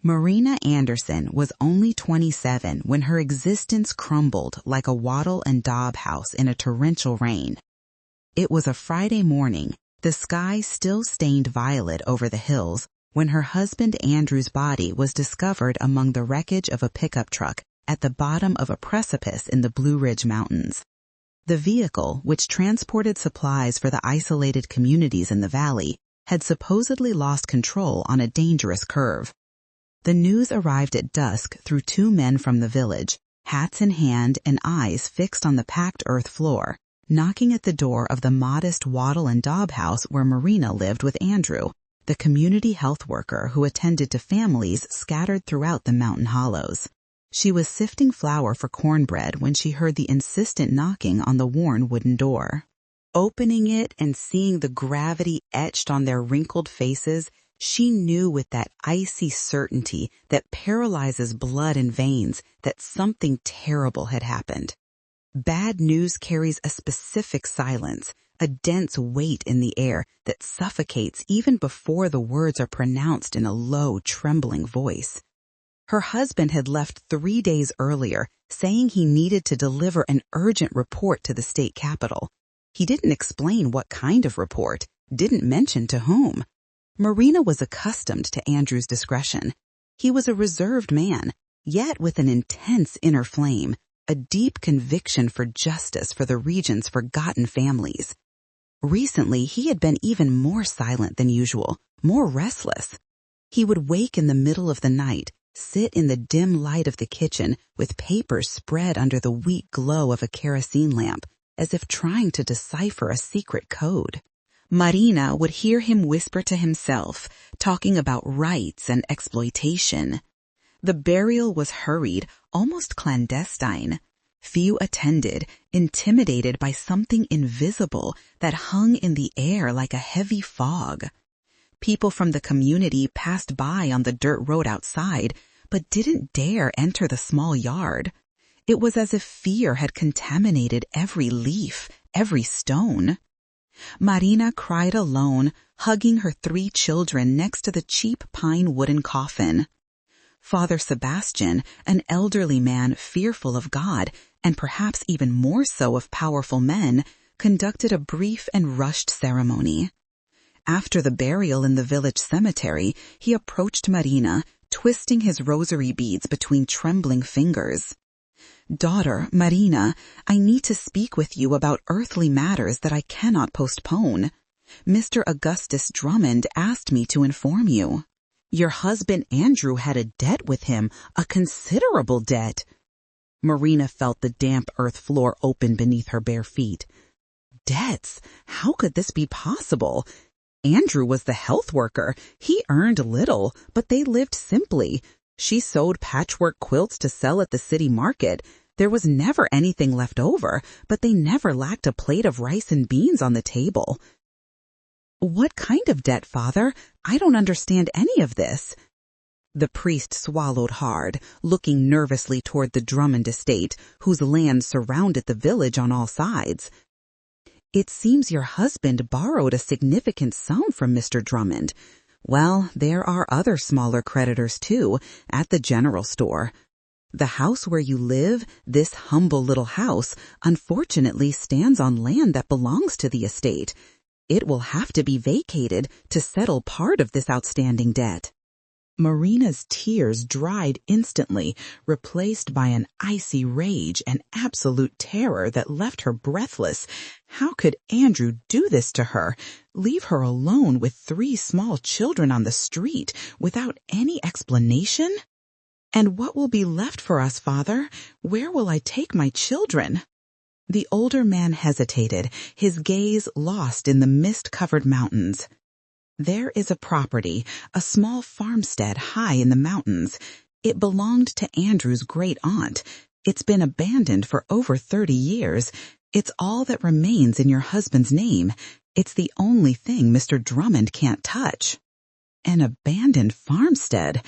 Marina Anderson was only 27 when her existence crumbled like a wattle and daub house in a torrential rain. It was a Friday morning, the sky still stained violet over the hills, when her husband Andrew's body was discovered among the wreckage of a pickup truck at the bottom of a precipice in the Blue Ridge Mountains. The vehicle, which transported supplies for the isolated communities in the valley, had supposedly lost control on a dangerous curve. The news arrived at dusk through two men from the village, hats in hand and eyes fixed on the packed earth floor, knocking at the door of the modest wattle and daub house where Marina lived with Andrew, the community health worker who attended to families scattered throughout the mountain hollows. She was sifting flour for cornbread when she heard the insistent knocking on the worn wooden door. Opening it and seeing the gravity etched on their wrinkled faces, she knew with that icy certainty that paralyzes blood and veins that something terrible had happened. Bad news carries a specific silence, a dense weight in the air that suffocates even before the words are pronounced in a low, trembling voice. Her husband had left 3 days earlier, saying he needed to deliver an urgent report to the state capitol. He didn't explain what kind of report, didn't mention to whom. Marina was accustomed to Andrew's discretion. He was a reserved man, yet with an intense inner flame, a deep conviction for justice for the region's forgotten families. Recently, he had been even more silent than usual, more restless. He would wake in the middle of the night, sit in the dim light of the kitchen with papers spread under the weak glow of a kerosene lamp, as if trying to decipher a secret code. Marina would hear him whisper to himself, talking about rights and exploitation. The burial was hurried, almost clandestine. Few attended, intimidated by something invisible that hung in the air like a heavy fog. People from the community passed by on the dirt road outside, but didn't dare enter the small yard. It was as if fear had contaminated every leaf, every stone. Marina cried alone, hugging her 3 children next to the cheap pine wooden coffin. Father Sebastian, an elderly man fearful of God, and perhaps even more so of powerful men, conducted a brief and rushed ceremony. After the burial in the village cemetery, he approached Marina, twisting his rosary beads between trembling fingers. "Daughter, Marina, I need to speak with you about earthly matters that I cannot postpone. Mr. Augustus Drummond asked me to inform you. Your husband Andrew had a debt with him, a considerable debt." Marina felt the damp earth floor open beneath her bare feet. Debts? How could this be possible? Andrew was the health worker. He earned little, but they lived simply. She sewed patchwork quilts to sell at the city market. There was never anything left over, but they never lacked a plate of rice and beans on the table. "What kind of debt, Father? I don't understand any of this." The priest swallowed hard, looking nervously toward the Drummond estate, whose land surrounded the village on all sides. "It seems your husband borrowed a significant sum from Mr. Drummond. Well, there are other smaller creditors, too, at the general store. The house where you live, this humble little house, unfortunately stands on land that belongs to the estate. It will have to be vacated to settle part of this outstanding debt." Marina's tears dried instantly, replaced by an icy rage and absolute terror that left her breathless. How could Andrew do this to her? Leave her alone with 3 small children on the street without any explanation? "And what will be left for us, Father? Where will I take my children?" The older man hesitated, his gaze lost in the mist-covered mountains. "There is a property, a small farmstead high in the mountains. It belonged to Andrew's great-aunt. It's been abandoned for over 30 years. It's all that remains in your husband's name. It's the only thing Mr. Drummond can't touch." An abandoned farmstead?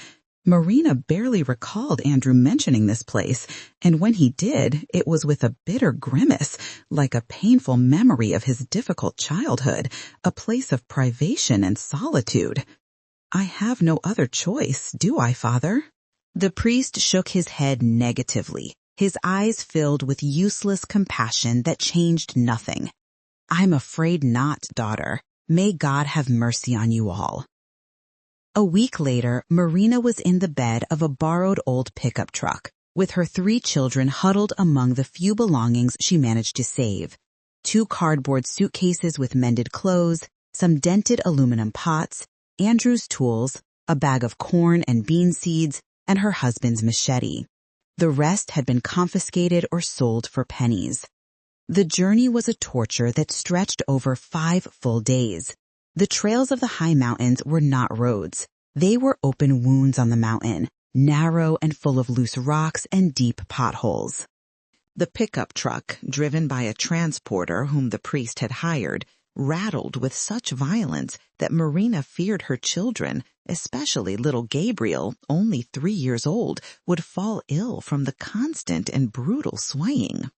Marina barely recalled Andrew mentioning this place, and when he did, it was with a bitter grimace, like a painful memory of his difficult childhood, a place of privation and solitude. I have no other choice, do I, Father? The priest shook his head negatively, his eyes filled with useless compassion that changed nothing. I'm afraid not, daughter. May God have mercy on you all. A week later, Marina was in the bed of a borrowed old pickup truck, with her 3 children huddled among the few belongings she managed to save. 2 cardboard suitcases with mended clothes, some dented aluminum pots, Andrew's tools, a bag of corn and bean seeds, and her husband's machete. The rest had been confiscated or sold for pennies. The journey was a torture that stretched over 5 full days. The trails of the high mountains were not roads. They were open wounds on the mountain, narrow and full of loose rocks and deep potholes. The pickup truck, driven by a transporter whom the priest had hired, rattled with such violence that Marina feared her children, especially little Gabriel, only 3 years old, would fall ill from the constant and brutal swaying.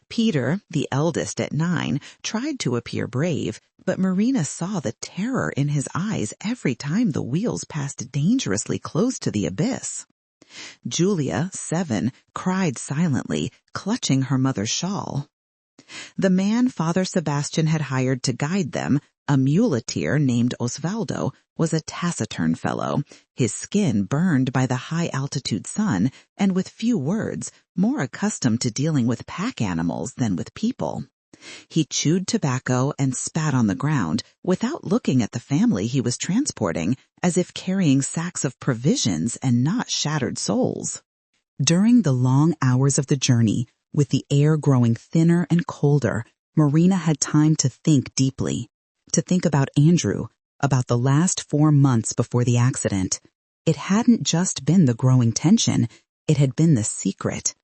Peter, the eldest at 9, tried to appear brave, but Marina saw the terror in his eyes every time the wheels passed dangerously close to the abyss. Julia, 7, cried silently, clutching her mother's shawl. The man Father Sebastian had hired to guide them, a muleteer named Osvaldo, was a taciturn fellow, his skin burned by the high-altitude sun, and with few words, more accustomed to dealing with pack animals than with people. He chewed tobacco and spat on the ground without looking at the family he was transporting, as if carrying sacks of provisions and not shattered souls. During the long hours of the journey, with the air growing thinner and colder, Marina had time to think deeply. To think about Andrew, about the last 4 months before the accident. It hadn't just been the growing tension, it had been the secret.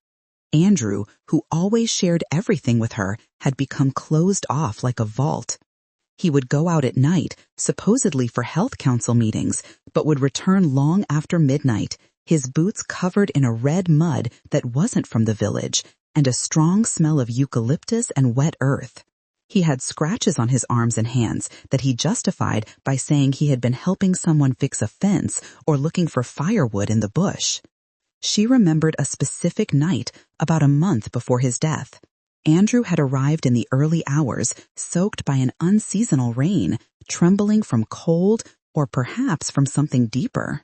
Andrew, who always shared everything with her, had become closed off like a vault. He would go out at night, supposedly for health council meetings, but would return long after midnight, his boots covered in a red mud that wasn't from the village, and a strong smell of eucalyptus and wet earth. He had scratches on his arms and hands that he justified by saying he had been helping someone fix a fence or looking for firewood in the bush. She remembered a specific night about a month before his death. Andrew had arrived in the early hours, soaked by an unseasonal rain, trembling from cold or perhaps from something deeper.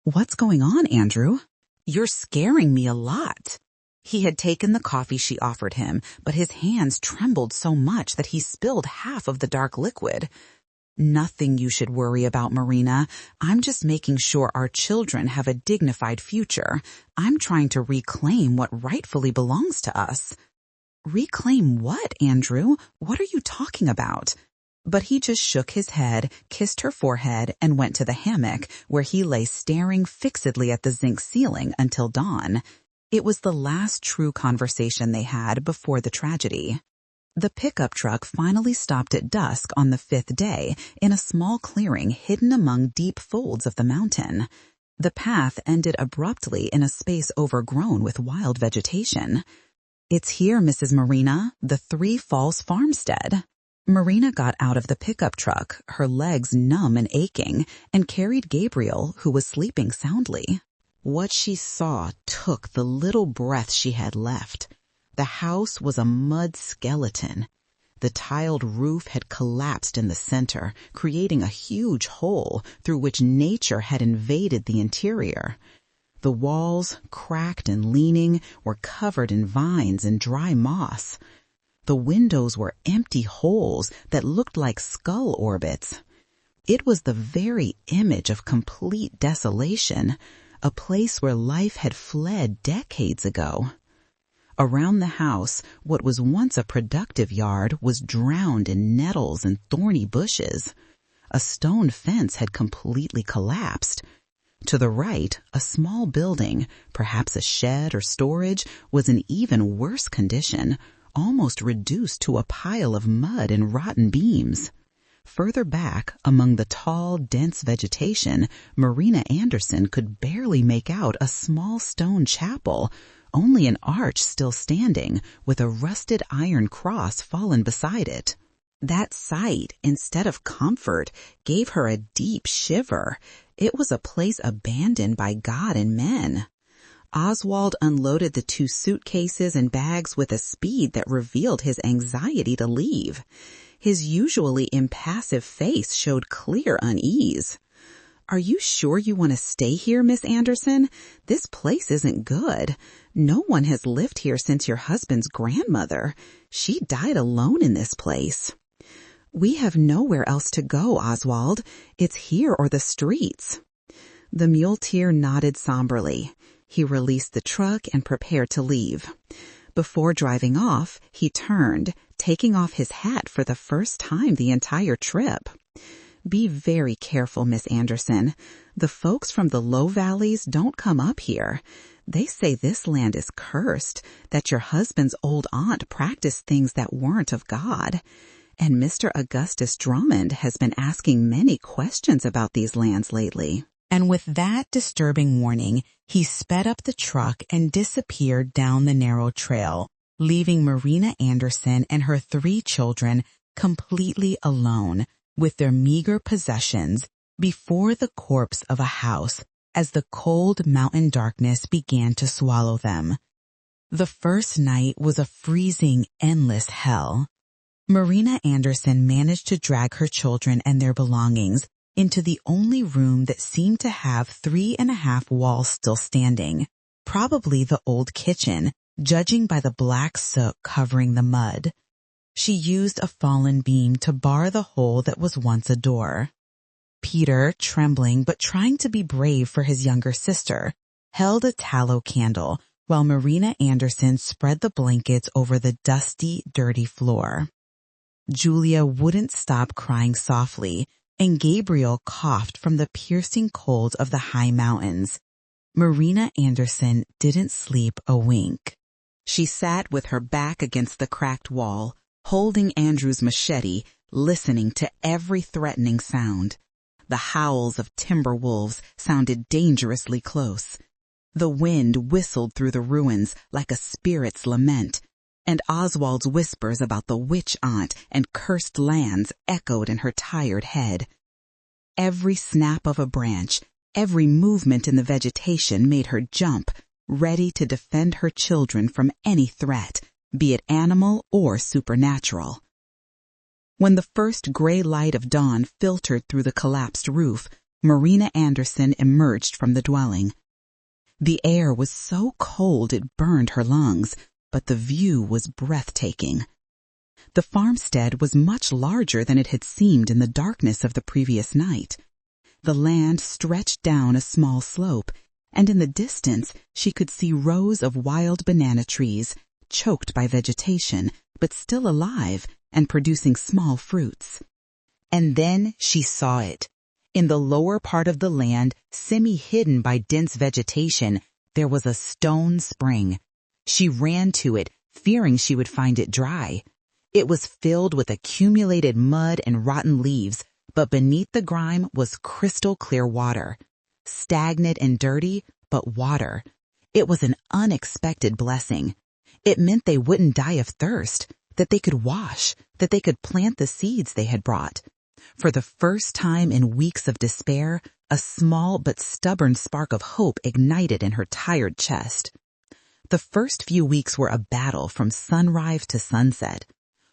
"What's going on, Andrew? You're scaring me a lot." He had taken the coffee she offered him, but his hands trembled so much that he spilled half of the dark liquid. "Nothing you should worry about, Marina. I'm just making sure our children have a dignified future. I'm trying to reclaim what rightfully belongs to us." "Reclaim what, Andrew? What are you talking about?" But he just shook his head, kissed her forehead, and went to the hammock, where he lay staring fixedly at the zinc ceiling until dawn. It was the last true conversation they had before the tragedy. The pickup truck finally stopped at dusk on the 5th day in a small clearing hidden among deep folds of the mountain. The path ended abruptly in a space overgrown with wild vegetation. "It's here, Mrs. Marina, the 3 Falls farmstead." Marina got out of the pickup truck, her legs numb and aching, and carried Gabriel, who was sleeping soundly. What she saw took the little breath she had left. The house was a mud skeleton. The tiled roof had collapsed in the center, creating a huge hole through which nature had invaded the interior. The walls, cracked and leaning, were covered in vines and dry moss. The windows were empty holes that looked like skull orbits. It was the very image of complete desolation, a place where life had fled decades ago. Around the house, what was once a productive yard was drowned in nettles and thorny bushes. A stone fence had completely collapsed. To the right, a small building, perhaps a shed or storage, was in even worse condition, almost reduced to a pile of mud and rotten beams. Further back, among the tall, dense vegetation, Marina Anderson could barely make out a small stone chapel, only an arch still standing, with a rusted iron cross fallen beside it. That sight, instead of comfort, gave her a deep shiver. It was a place abandoned by God and men. Oswald unloaded the 2 suitcases and bags with a speed that revealed his anxiety to leave. His usually impassive face showed clear unease. "Are you sure you want to stay here, Miss Anderson? This place isn't good. No one has lived here since your husband's grandmother. She died alone in this place." "We have nowhere else to go, Oswald. It's here or the streets." The muleteer nodded somberly. He released the truck and prepared to leave. Before driving off, he turned, taking off his hat for the first time the entire trip. "Be very careful, Miss Anderson. The folks from the low valleys don't come up here. They say this land is cursed, that your husband's old aunt practiced things that weren't of God. And Mr. Augustus Drummond has been asking many questions about these lands lately." And with that disturbing warning, he sped up the truck and disappeared down the narrow trail, leaving Marina Anderson and her 3 children completely alone with their meager possessions before the corpse of a house as the cold mountain darkness began to swallow them. The first night was a freezing, endless hell. Marina Anderson managed to drag her children and their belongings into the only room that seemed to have 3.5 walls still standing, probably the old kitchen, judging by the black soot covering the mud. She used a fallen beam to bar the hole that was once a door. Peter, trembling but trying to be brave for his younger sister, held a tallow candle while Marina Anderson spread the blankets over the dusty, dirty floor. Julia wouldn't stop crying softly, and Gabriel coughed from the piercing cold of the high mountains. Marina Anderson didn't sleep a wink. She sat with her back against the cracked wall, holding Andrew's machete, listening to every threatening sound. The howls of timber wolves sounded dangerously close. The wind whistled through the ruins like a spirit's lament, and Oswald's whispers about the witch aunt and cursed lands echoed in her tired head. Every snap of a branch, every movement in the vegetation made her jump, ready to defend her children from any threat, be it animal or supernatural. When the first gray light of dawn filtered through the collapsed roof, Marina Anderson emerged from the dwelling. The air was so cold it burned her lungs, but the view was breathtaking. The farmstead was much larger than it had seemed in the darkness of the previous night. The land stretched down a small slope, and in the distance she could see rows of wild banana trees, choked by vegetation, but still alive and producing small fruits. And then she saw it. In the lower part of the land, semi-hidden by dense vegetation, there was a stone spring. She ran to it, fearing she would find it dry. It was filled with accumulated mud and rotten leaves, but beneath the grime was crystal clear water. Stagnant and dirty, but water. It was an unexpected blessing. It meant they wouldn't die of thirst, that they could wash, that they could plant the seeds they had brought. For the first time in weeks of despair, a small but stubborn spark of hope ignited in her tired chest. The first few weeks were a battle from sunrise to sunset.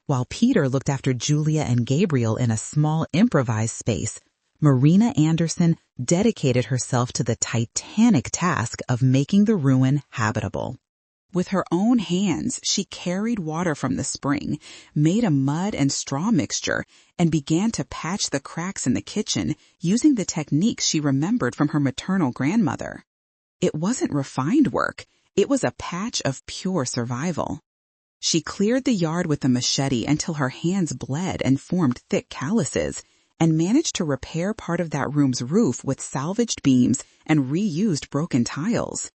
While Peter looked after Julia and Gabriel in a small improvised space, Marina Anderson dedicated herself to the titanic task of making the ruin habitable. With her own hands, she carried water from the spring, made a mud and straw mixture, and began to patch the cracks in the kitchen using the techniques she remembered from her maternal grandmother. It wasn't refined work. It was a patch of pure survival. She cleared the yard with a machete until her hands bled and formed thick calluses, and managed to repair part of that room's roof with salvaged beams and reused broken tiles.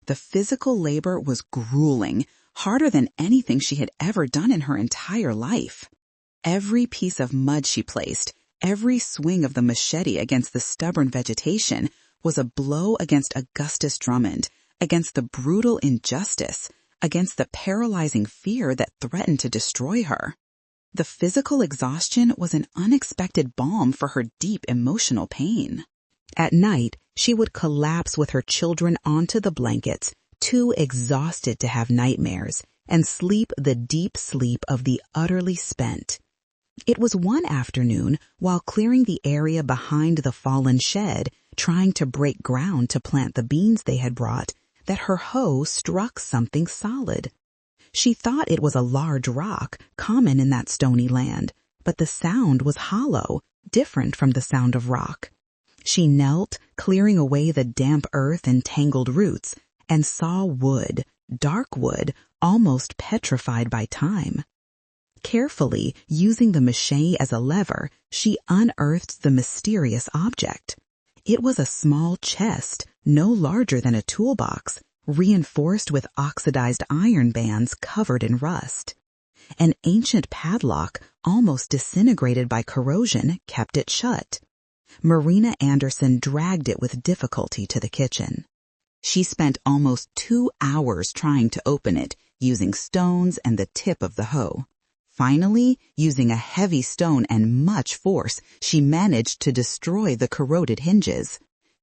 The physical labor was grueling, harder than anything she had ever done in her entire life. Every piece of mud she placed, every swing of the machete against the stubborn vegetation was a blow against Augustus Drummond, against the brutal injustice, against the paralyzing fear that threatened to destroy her. The physical exhaustion was an unexpected balm for her deep emotional pain. At night, she would collapse with her children onto the blankets, too exhausted to have nightmares, and sleep the deep sleep of the utterly spent. It was one afternoon, while clearing the area behind the fallen shed, trying to break ground to plant the beans they had brought, that her hoe struck something solid. She thought it was a large rock, common in that stony land, but the sound was hollow, different from the sound of rock. She knelt, clearing away the damp earth and tangled roots, and saw wood, dark wood, almost petrified by time. Carefully, using the mache as a lever, she unearthed the mysterious object. It was a small chest, no larger than a toolbox, reinforced with oxidized iron bands covered in rust. An ancient padlock, almost disintegrated by corrosion, kept it shut. Marina Anderson dragged it with difficulty to the kitchen. She spent almost 2 hours trying to open it, using stones and the tip of the hoe. Finally, using a heavy stone and much force, she managed to destroy the corroded hinges.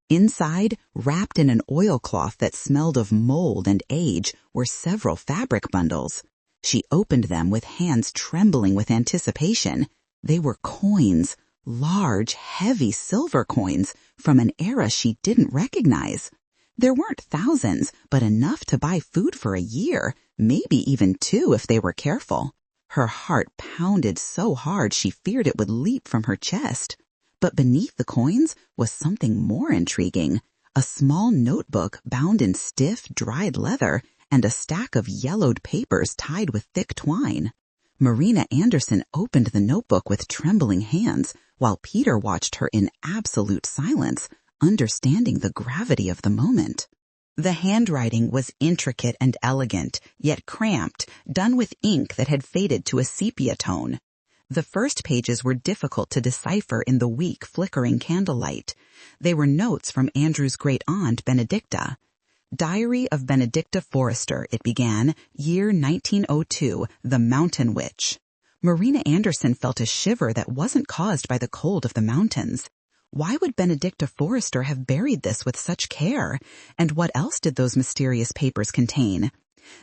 Inside, wrapped in an oilcloth that smelled of mold and age, were several fabric bundles. She opened them with hands trembling with anticipation. They were coins, large, heavy silver coins from an era she didn't recognize. There weren't thousands, but enough to buy food for a year, maybe even 2 if they were careful. Her heart pounded so hard she feared it would leap from her chest. But beneath the coins was something more intriguing, a small notebook bound in stiff, dried leather and a stack of yellowed papers tied with thick twine. Marina Anderson opened the notebook with trembling hands, while Peter watched her in absolute silence, understanding the gravity of the moment. The handwriting was intricate and elegant, yet cramped, done with ink that had faded to a sepia tone. The first pages were difficult to decipher in the weak, flickering candlelight. They were notes from Andrew's great-aunt, Benedicta. Diary of Benedicta Forrester, it began, year 1902, The Mountain Witch. Marina Anderson felt a shiver that wasn't caused by the cold of the mountains. Why would Benedicta Forrester have buried this with such care? And what else did those mysterious papers contain?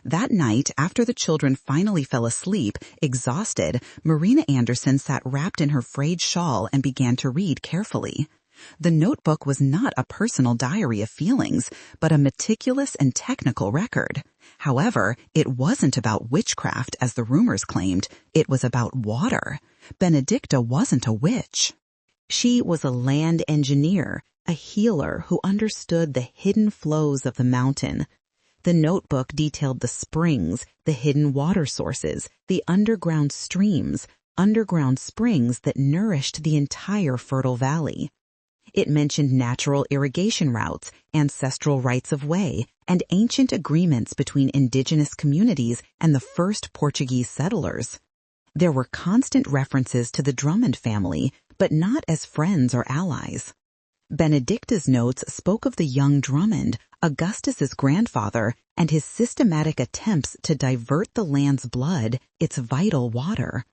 That night, after the children finally fell asleep, exhausted, Marina Anderson sat wrapped in her frayed shawl and began to read carefully. The notebook was not a personal diary of feelings, but a meticulous and technical record. However, it wasn't about witchcraft, as the rumors claimed. It was about water. Benedicta wasn't a witch. She was a land engineer, a healer who understood the hidden flows of the mountain. The notebook detailed the springs, the hidden water sources, the underground streams, underground springs that nourished the entire fertile valley. It mentioned natural irrigation routes, ancestral rights of way, and ancient agreements between indigenous communities and the first Portuguese settlers. There were constant references to the Drummond family, but not as friends or allies. Benedicta's notes spoke of the young Drummond, Augustus's grandfather, and his systematic attempts to divert the land's blood, its vital water.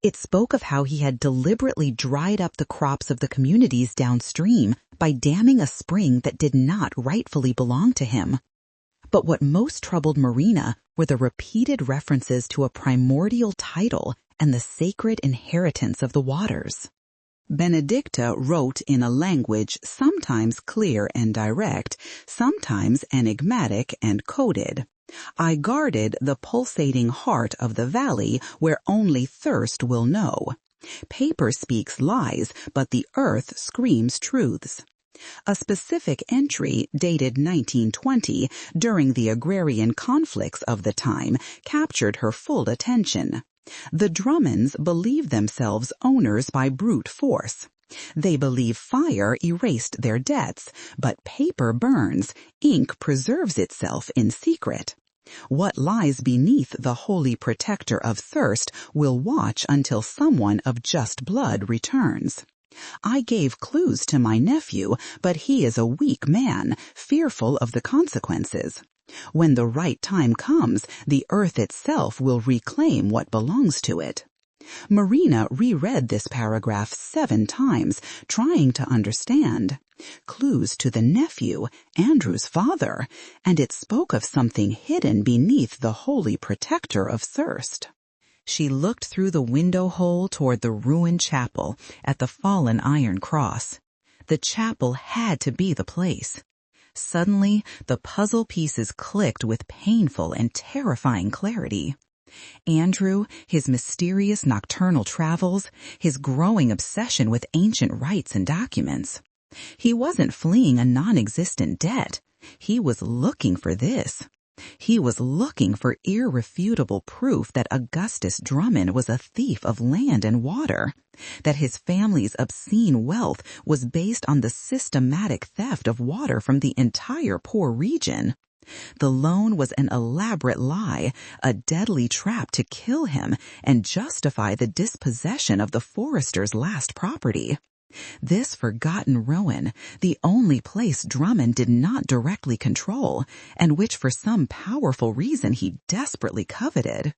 It spoke of how he had deliberately dried up the crops of the communities downstream by damming a spring that did not rightfully belong to him. But what most troubled Marina were the repeated references to a primordial title and the sacred inheritance of the waters. Benedicta wrote in a language sometimes clear and direct, sometimes enigmatic and coded. I guarded the pulsating heart of the valley where only thirst will know. Paper speaks lies, but the earth screams truths. A specific entry, dated 1920, during the agrarian conflicts of the time, captured her full attention. The Drummonds believe themselves owners by brute force. They believe fire erased their debts, but paper burns, ink preserves itself in secret. What lies beneath the holy protector of thirst will watch until someone of just blood returns. I gave clues to my nephew, but he is a weak man, fearful of the consequences. When the right time comes, the earth itself will reclaim what belongs to it. Marina reread this paragraph 7 times, trying to understand. Clues to the nephew, Andrew's father, and it spoke of something hidden beneath the holy protector of thirst. She looked through the window hole toward the ruined chapel at the fallen iron cross. The chapel had to be the place. Suddenly, the puzzle pieces clicked with painful and terrifying clarity. Andrew, his mysterious nocturnal travels, his growing obsession with ancient rites and documents. He wasn't fleeing a non-existent debt. He was looking for this. He was looking for irrefutable proof that Augustus Drummond was a thief of land and water, that his family's obscene wealth was based on the systematic theft of water from the entire poor region. The loan was an elaborate lie, a deadly trap to kill him and justify the dispossession of the forester's last property. This forgotten ruin, the only place Drummond did not directly control, and which for some powerful reason he desperately coveted.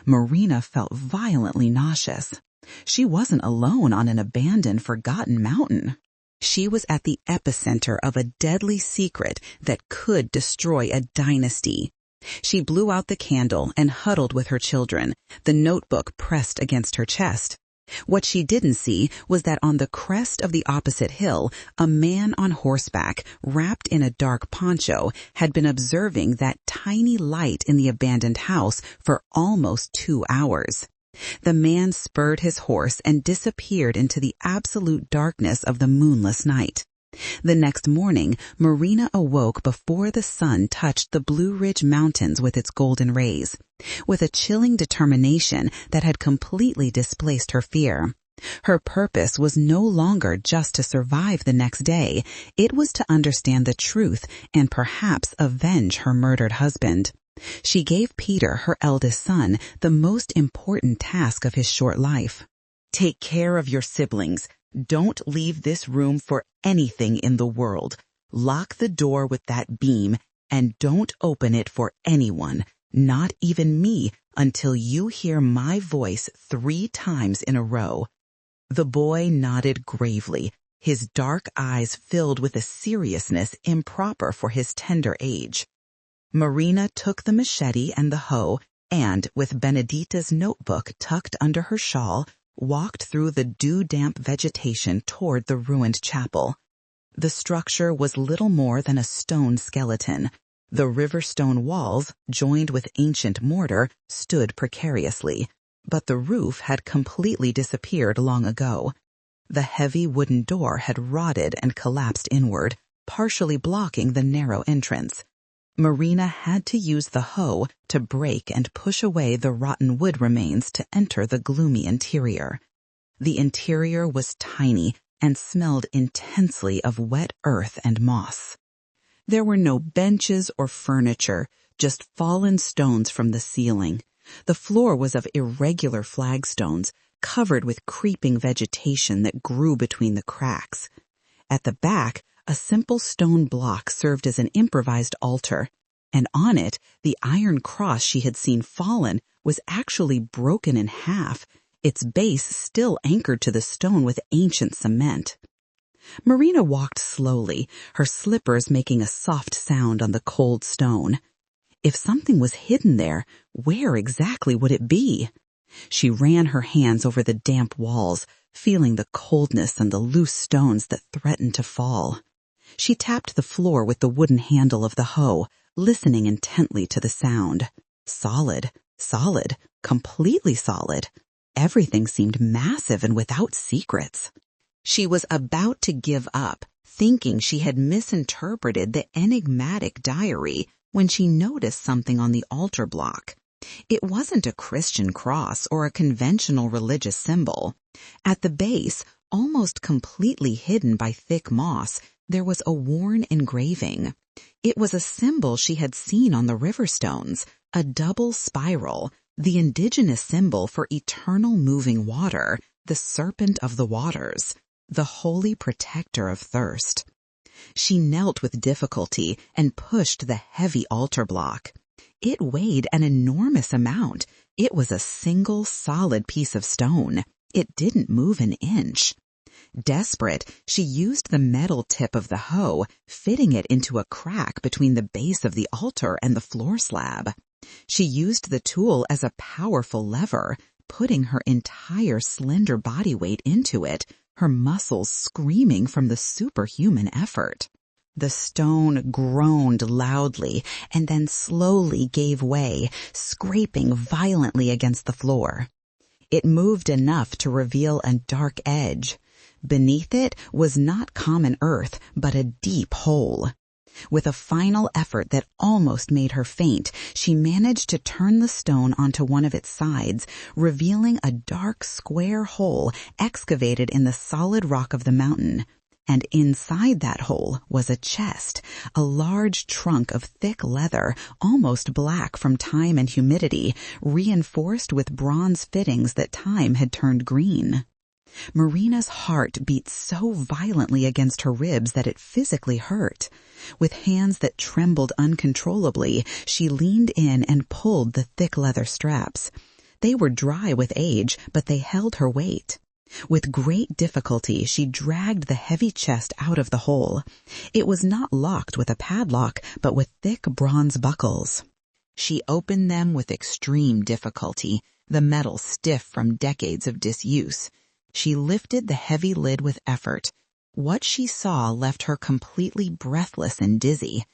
Marina felt violently nauseous. She wasn't alone on an abandoned, forgotten mountain. She was at the epicenter of a deadly secret that could destroy a dynasty. She blew out the candle and huddled with her children, the notebook pressed against her chest. What she didn't see was that on the crest of the opposite hill, a man on horseback, wrapped in a dark poncho, had been observing that tiny light in the abandoned house for almost 2 hours. The man spurred his horse and disappeared into the absolute darkness of the moonless night. The next morning, Marina awoke before the sun touched the Blue Ridge Mountains with its golden rays, with a chilling determination that had completely displaced her fear. Her purpose was no longer just to survive the next day. It was to understand the truth and perhaps avenge her murdered husband. She gave Peter, her eldest son, the most important task of his short life. Take care of your siblings. Don't leave this room for anything in the world. Lock the door with that beam and don't open it for anyone, not even me, until you hear my voice 3 times in a row. The boy nodded gravely, his dark eyes filled with a seriousness improper for his tender age. Marina took the machete and the hoe and, with Benedita's notebook tucked under her shawl, walked through the dew-damp vegetation toward the ruined chapel. The structure was little more than a stone skeleton. The river stone walls, joined with ancient mortar, stood precariously, but the roof had completely disappeared long ago. The heavy wooden door had rotted and collapsed inward, partially blocking the narrow entrance. Marina had to use the hoe to break and push away the rotten wood remains to enter the gloomy interior. The interior was tiny and smelled intensely of wet earth and moss. There were no benches or furniture, just fallen stones from the ceiling. The floor was of irregular flagstones, covered with creeping vegetation that grew between the cracks. At the back, a simple stone block served as an improvised altar, and on it, the iron cross she had seen fallen was actually broken in half, its base still anchored to the stone with ancient cement. Marina walked slowly, her slippers making a soft sound on the cold stone. If something was hidden there, where exactly would it be? She ran her hands over the damp walls, feeling the coldness and the loose stones that threatened to fall. She tapped the floor with the wooden handle of the hoe, listening intently to the sound. Solid, solid, completely solid. Everything seemed massive and without secrets. She was about to give up, thinking she had misinterpreted the enigmatic diary, when she noticed something on the altar block. It wasn't a Christian cross or a conventional religious symbol. At the base, almost completely hidden by thick moss, there was a worn engraving. It was a symbol she had seen on the river stones, a double spiral, the indigenous symbol for eternal moving water, the serpent of the waters, the holy protector of thirst. She knelt with difficulty and pushed the heavy altar block. It weighed an enormous amount. It was a single solid piece of stone. It didn't move an inch. Desperate, she used the metal tip of the hoe, fitting it into a crack between the base of the altar and the floor slab. She used the tool as a powerful lever, putting her entire slender body weight into it, her muscles screaming from the superhuman effort. The stone groaned loudly and then slowly gave way, scraping violently against the floor. It moved enough to reveal a dark edge. Beneath it was not common earth, but a deep hole. With a final effort that almost made her faint, she managed to turn the stone onto one of its sides, revealing a dark square hole excavated in the solid rock of the mountain. And inside that hole was a chest, a large trunk of thick leather, almost black from time and humidity, reinforced with bronze fittings that time had turned green. Marina's heart beat so violently against her ribs that it physically hurt. With hands that trembled uncontrollably, she leaned in and pulled the thick leather straps. They were dry with age, but they held her weight. With great difficulty, she dragged the heavy chest out of the hole. It was not locked with a padlock, but with thick bronze buckles. She opened them with extreme difficulty, the metal stiff from decades of disuse. She lifted the heavy lid with effort. What she saw left her completely breathless and dizzy.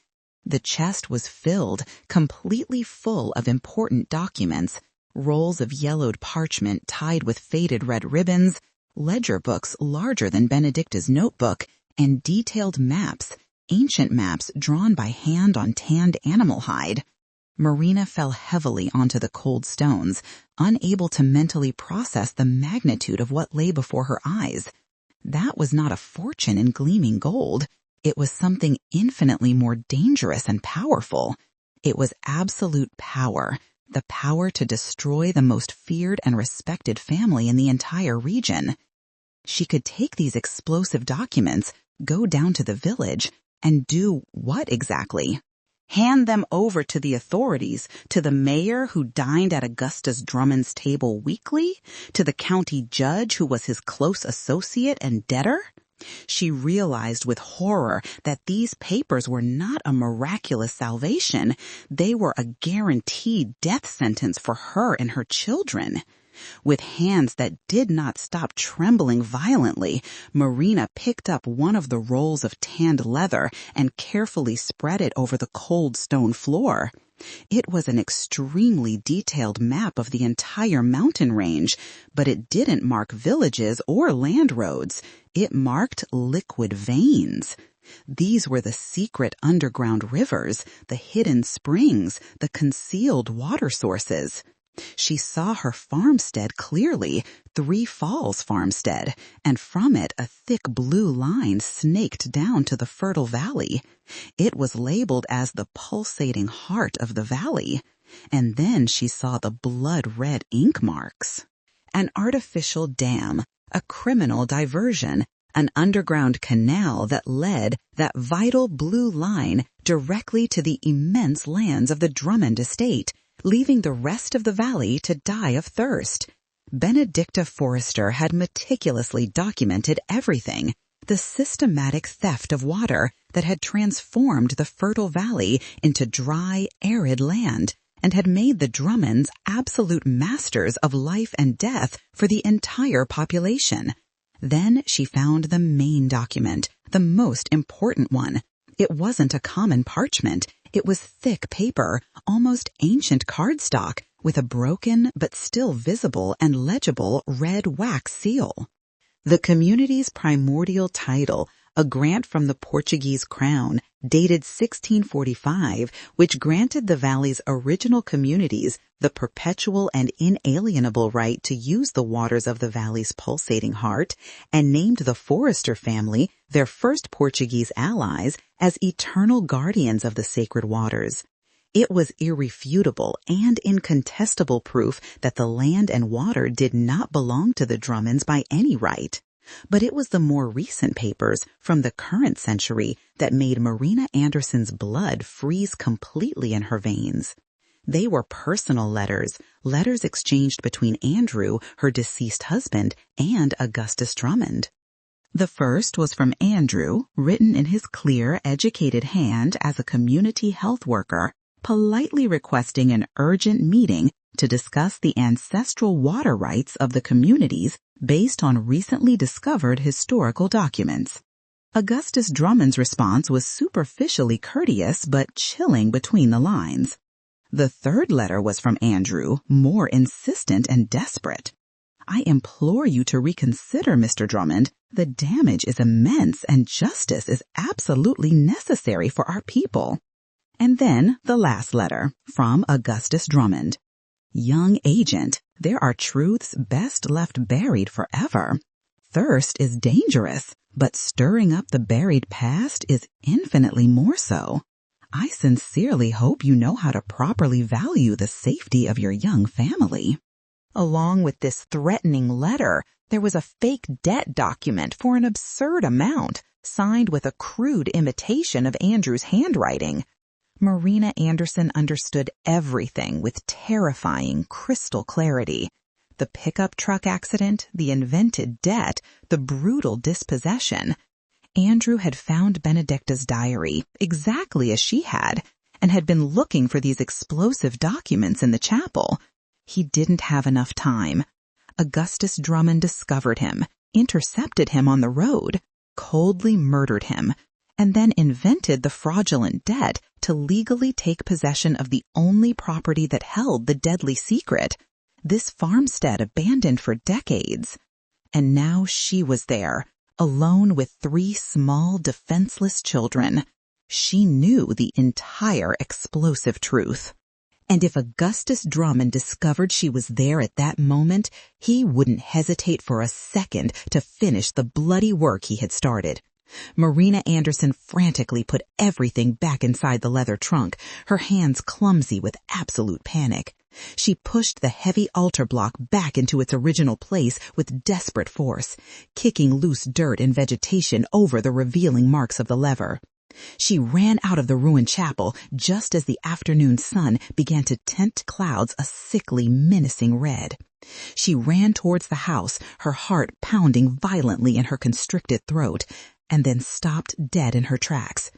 The chest was filled, completely full of important documents, rolls of yellowed parchment tied with faded red ribbons, ledger books larger than Benedicta's notebook, and detailed maps, ancient maps drawn by hand on tanned animal hide. Marina fell heavily onto the cold stones, unable to mentally process the magnitude of what lay before her eyes. That was not a fortune in gleaming gold. It was something infinitely more dangerous and powerful. It was absolute power, the power to destroy the most feared and respected family in the entire region. She could take these explosive documents, go down to the village, and do what exactly? Hand them over to the authorities, to the mayor who dined at Augustus Drummond's table weekly, to the county judge who was his close associate and debtor? She realized with horror that these papers were not a miraculous salvation. They were a guaranteed death sentence for her and her children. With hands that did not stop trembling violently, Marina picked up one of the rolls of tanned leather and carefully spread it over the cold stone floor. It was an extremely detailed map of the entire mountain range, but it didn't mark villages or land roads. It marked liquid veins. These were the secret underground rivers, the hidden springs, the concealed water sources. She saw her farmstead clearly, Three Falls Farmstead, and from it a thick blue line snaked down to the fertile valley. It was labeled as the pulsating heart of the valley. And then she saw the blood-red ink marks. An artificial dam, a criminal diversion, an underground canal that led that vital blue line directly to the immense lands of the Drummond estate, leaving the rest of the valley to die of thirst. Benedicta Forrester had meticulously documented everything, the systematic theft of water that had transformed the fertile valley into dry, arid land, and had made the Drummonds absolute masters of life and death for the entire population. Then she found the main document, the most important one. It wasn't a common parchment. It was thick paper, almost ancient cardstock, with a broken but still visible and legible red wax seal. The community's primordial title, a grant from the Portuguese crown, dated 1645, which granted the valley's original communities the perpetual and inalienable right to use the waters of the valley's pulsating heart, and named the Forrester family, their first Portuguese allies, as eternal guardians of the sacred waters. It was irrefutable and incontestable proof that the land and water did not belong to the Drummonds by any right. But it was the more recent papers from the current century that made Marina Anderson's blood freeze completely in her veins. They were personal letters, letters exchanged between Andrew, her deceased husband, and Augustus Drummond. The first was from Andrew, written in his clear, educated hand as a community health worker, politely requesting an urgent meeting to discuss the ancestral water rights of the communities based on recently discovered historical documents. Augustus Drummond's response was superficially courteous but chilling between the lines. The third letter was from Andrew, more insistent and desperate. I implore you to reconsider, Mr. Drummond. The damage is immense and justice is absolutely necessary for our people. And then the last letter, from Augustus Drummond. Young agent, there are truths best left buried forever. Thirst is dangerous, but stirring up the buried past is infinitely more so. I sincerely hope you know how to properly value the safety of your young family. Along with this threatening letter, there was a fake debt document for an absurd amount, signed with a crude imitation of Andrew's handwriting. Marina Anderson understood everything with terrifying, crystal clarity. The pickup truck accident, the invented debt, the brutal dispossession. Andrew had found Benedicta's diary, exactly as she had, and had been looking for these explosive documents in the chapel. He didn't have enough time. Augustus Drummond discovered him, intercepted him on the road, coldly murdered him, and then invented the fraudulent debt to legally take possession of the only property that held the deadly secret, this farmstead abandoned for decades. And now she was there, alone with 3 small, defenseless children. She knew the entire explosive truth. And if Augustus Drummond discovered she was there at that moment, he wouldn't hesitate for a second to finish the bloody work he had started. Marina Anderson frantically put everything back inside the leather trunk, her hands clumsy with absolute panic. She pushed the heavy altar block back into its original place with desperate force, kicking loose dirt and vegetation over the revealing marks of the lever. She ran out of the ruined chapel just as the afternoon sun began to tint clouds a sickly, menacing red. She ran towards the house, her heart pounding violently in her constricted throat, and then stopped dead in her tracks.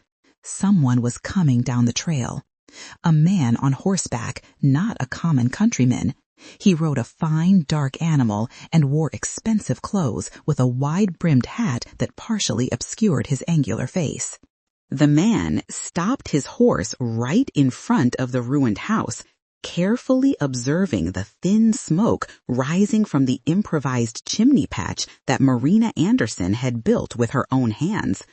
Someone was coming down the trail. A man on horseback, not a common countryman. He rode a fine, dark animal and wore expensive clothes with a wide-brimmed hat that partially obscured his angular face. The man stopped his horse right in front of the ruined house, carefully observing the thin smoke rising from the improvised chimney patch that Marina Anderson had built with her own hands.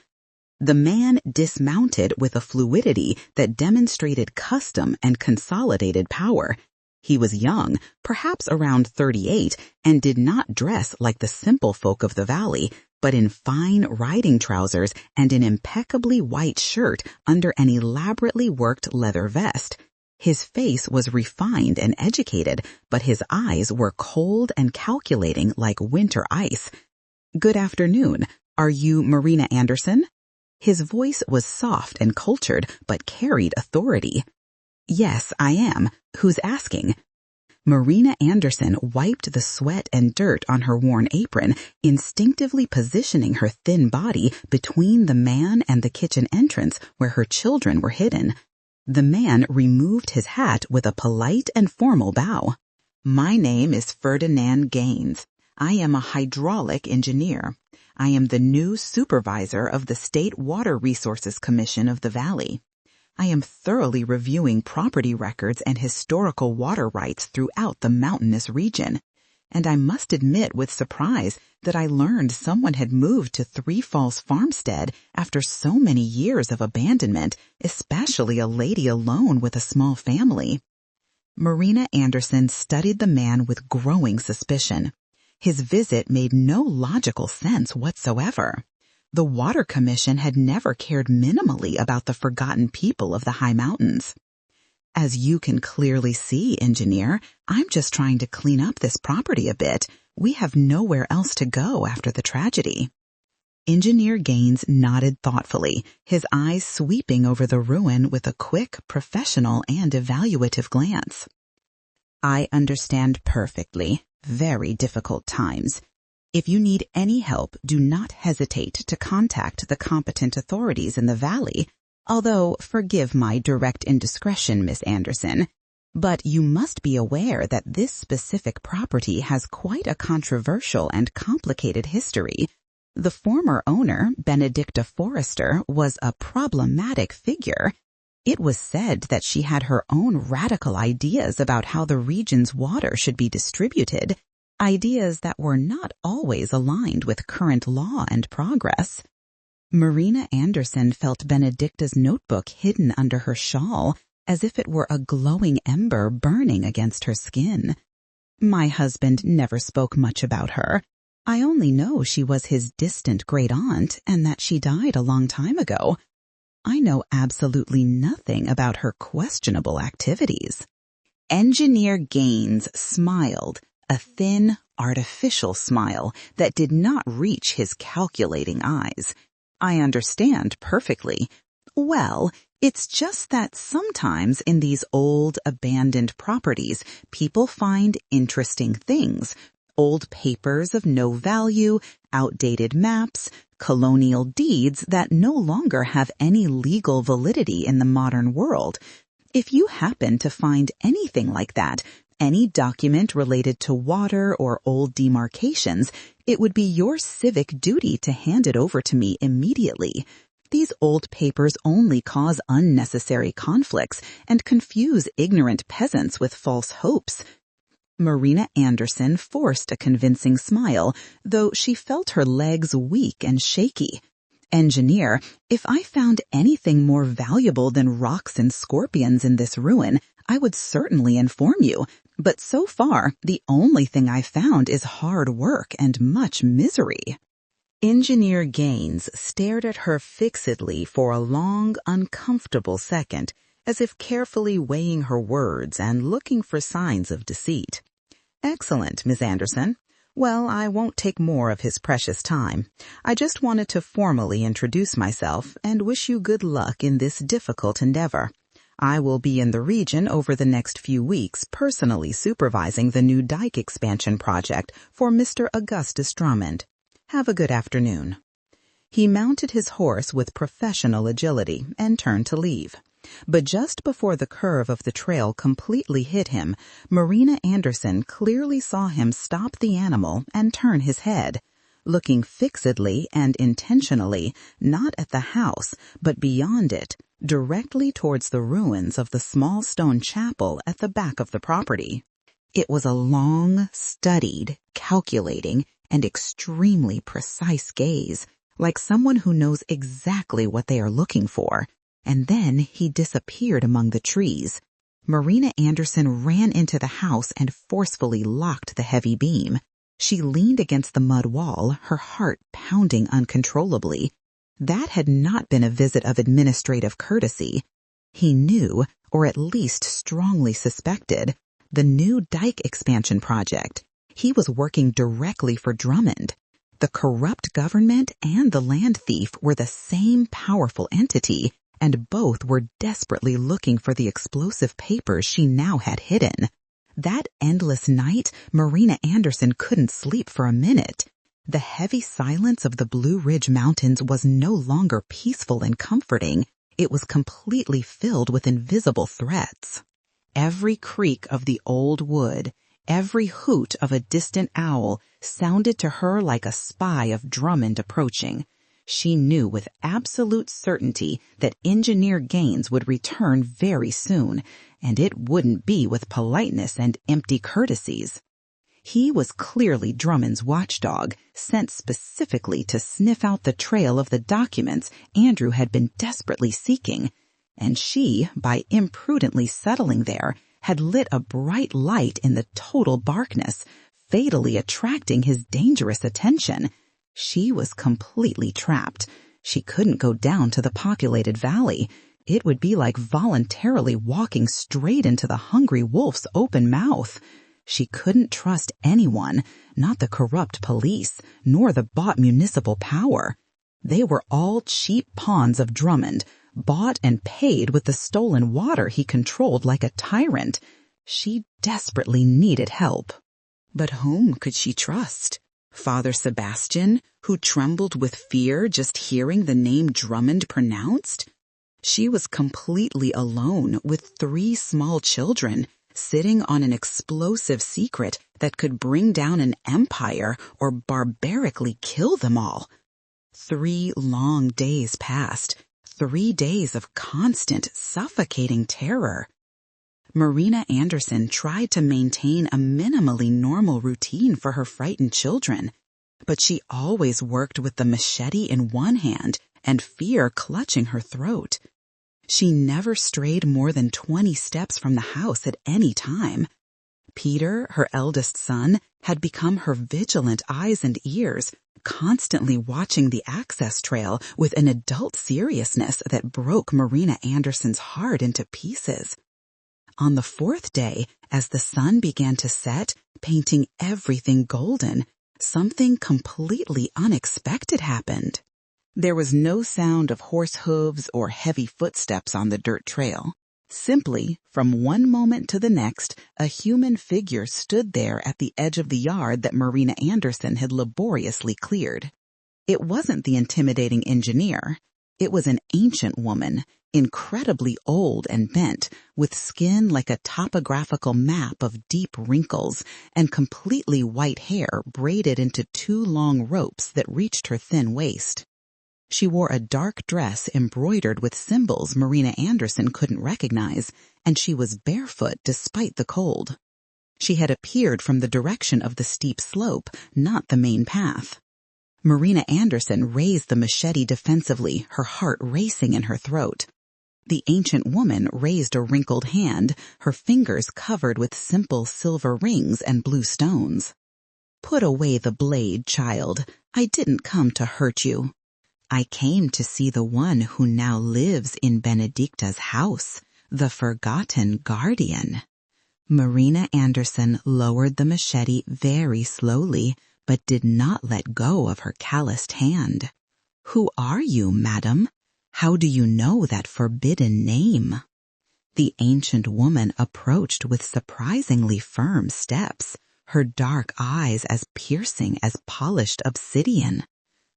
The man dismounted with a fluidity that demonstrated custom and consolidated power. He was young, perhaps around 38, and did not dress like the simple folk of the valley, but in fine riding trousers and an impeccably white shirt under an elaborately worked leather vest. His face was refined and educated, but his eyes were cold and calculating like winter ice. "Good afternoon. Are you Marina Anderson?" His voice was soft and cultured, but carried authority. "Yes, I am. Who's asking?" Marina Anderson wiped the sweat and dirt on her worn apron, instinctively positioning her thin body between the man and the kitchen entrance where her children were hidden. The man removed his hat with a polite and formal bow. "My name is Ferdinand Gaines. I am a hydraulic engineer. I am the new supervisor of the State Water Resources Commission of the Valley. I am thoroughly reviewing property records and historical water rights throughout the mountainous region, and I must admit with surprise that I learned someone had moved to Three Falls Farmstead after so many years of abandonment, especially a lady alone with a small family." Marina Anderson studied the man with growing suspicion. His visit made no logical sense whatsoever. The Water Commission had never cared minimally about the forgotten people of the high mountains. "As you can clearly see, engineer, I'm just trying to clean up this property a bit. We have nowhere else to go after the tragedy." Engineer Gaines nodded thoughtfully, his eyes sweeping over the ruin with a quick, professional, and evaluative glance. "I understand perfectly. Very difficult times. If you need any help, do not hesitate to contact the competent authorities in the valley, although forgive my direct indiscretion, Miss Anderson. But you must be aware that this specific property has quite a controversial and complicated history. The former owner, Benedicta Forrester, was a problematic figure. It was said that she had her own radical ideas about how the region's water should be distributed, ideas that were not always aligned with current law and progress. Marina Anderson felt Benedicta's notebook hidden under her shawl, as if it were a glowing ember burning against her skin. My husband never spoke much about her. I only know she was his distant great-aunt and that she died a long time ago. I know absolutely nothing about her questionable activities. Engineer Gaines smiled, a thin, artificial smile that did not reach his calculating eyes. I understand perfectly. Well, it's just that sometimes in these old, abandoned properties, people find interesting things. Old papers of no value, outdated maps, colonial deeds that no longer have any legal validity in the modern world. If you happen to find anything like that, any document related to water or old demarcations, it would be your civic duty to hand it over to me immediately. These old papers only cause unnecessary conflicts and confuse ignorant peasants with false hopes. Marina Anderson forced a convincing smile, though she felt her legs weak and shaky. Engineer, if I found anything more valuable than rocks and scorpions in this ruin, I would certainly inform you. But so far, the only thing I've found is hard work and much misery. Engineer Gaines stared at her fixedly for a long, uncomfortable second, as if carefully weighing her words and looking for signs of deceit. Excellent, Miss Anderson. Well, I won't take more of his precious time. I just wanted to formally introduce myself and wish you good luck in this difficult endeavor. I will be in the region over the next few weeks personally supervising the new dike expansion project for Mr. Augustus Drummond. Have a good afternoon. He mounted his horse with professional agility and turned to leave. But just before the curve of the trail completely hit him, Marina Anderson clearly saw him stop the animal and turn his head, looking fixedly and intentionally not at the house, but beyond it, directly towards the ruins of the small stone chapel at the back of the property. It was a long, studied, calculating, and extremely precise gaze, like someone who knows exactly what they are looking for. And then he disappeared among the trees. Marina Anderson ran into the house and forcefully locked the heavy beam. She leaned against the mud wall, her heart pounding uncontrollably. That had not been a visit of administrative courtesy. He knew, or at least strongly suspected, the new dike expansion project. He was working directly for Drummond. The corrupt government and the land thief were the same powerful entity, and both were desperately looking for the explosive papers she now had hidden. That endless night, Marina Anderson couldn't sleep for a minute. The heavy silence of the Blue Ridge Mountains was no longer peaceful and comforting. It was completely filled with invisible threats. Every creak of the old wood, every hoot of a distant owl sounded to her like a spy of Drummond approaching. She knew with absolute certainty that Engineer Gaines would return very soon, and it wouldn't be with politeness and empty courtesies. He was clearly Drummond's watchdog, sent specifically to sniff out the trail of the documents Andrew had been desperately seeking, and she, by imprudently settling there, had lit a bright light in the total darkness, fatally attracting his dangerous attention. She was completely trapped. She couldn't go down to the populated valley. It would be like voluntarily walking straight into the hungry wolf's open mouth. She couldn't trust anyone, not the corrupt police, nor the bought municipal power. They were all cheap pawns of Drummond, bought and paid with the stolen water he controlled like a tyrant. She desperately needed help. But whom could she trust? Father Sebastian, who trembled with fear just hearing the name Drummond pronounced? She was completely alone with 3 small children, sitting on an explosive secret that could bring down an empire or barbarically kill them all. 3 long days passed, 3 days of constant, suffocating terror. Marina Anderson tried to maintain a minimally normal routine for her frightened children, but she always worked with the machete in one hand and fear clutching her throat. She never strayed more than 20 steps from the house at any time. Peter, her eldest son, had become her vigilant eyes and ears, constantly watching the access trail with an adult seriousness that broke Marina Anderson's heart into pieces. On the 4th day, as the sun began to set, painting everything golden, something completely unexpected happened. There was no sound of horse hooves or heavy footsteps on the dirt trail. Simply, from one moment to the next, a human figure stood there at the edge of the yard that Marina Anderson had laboriously cleared. It wasn't the intimidating engineer. It was an ancient woman, incredibly old and bent, with skin like a topographical map of deep wrinkles and completely white hair braided into 2 long ropes that reached her thin waist. She wore a dark dress embroidered with symbols Marina Anderson couldn't recognize, and she was barefoot despite the cold. She had appeared from the direction of the steep slope, not the main path. Marina Anderson raised the machete defensively, her heart racing in her throat. The ancient woman raised a wrinkled hand, her fingers covered with simple silver rings and blue stones. "Put away the blade, child. I didn't come to hurt you. I came to see the one who now lives in Benedicta's house, the forgotten guardian." Marina Anderson lowered the machete very slowly, but did not let go of her calloused hand. "Who are you, madam? How do you know that forbidden name?" The ancient woman approached with surprisingly firm steps, her dark eyes as piercing as polished obsidian.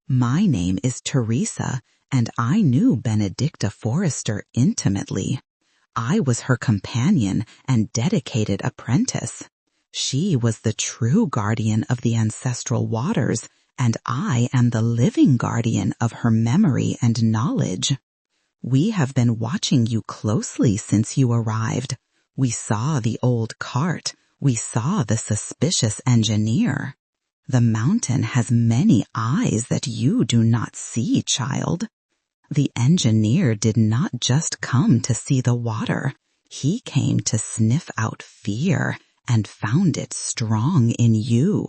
"My name is Teresa, and I knew Benedicta Forrester intimately. I was her companion and dedicated apprentice. She was the true guardian of the ancestral waters, and I am the living guardian of her memory and knowledge. We have been watching you closely since you arrived. We saw the old cart. We saw the suspicious engineer. The mountain has many eyes that you do not see, child. The engineer did not just come to see the water. He came to sniff out fear and found it strong in you."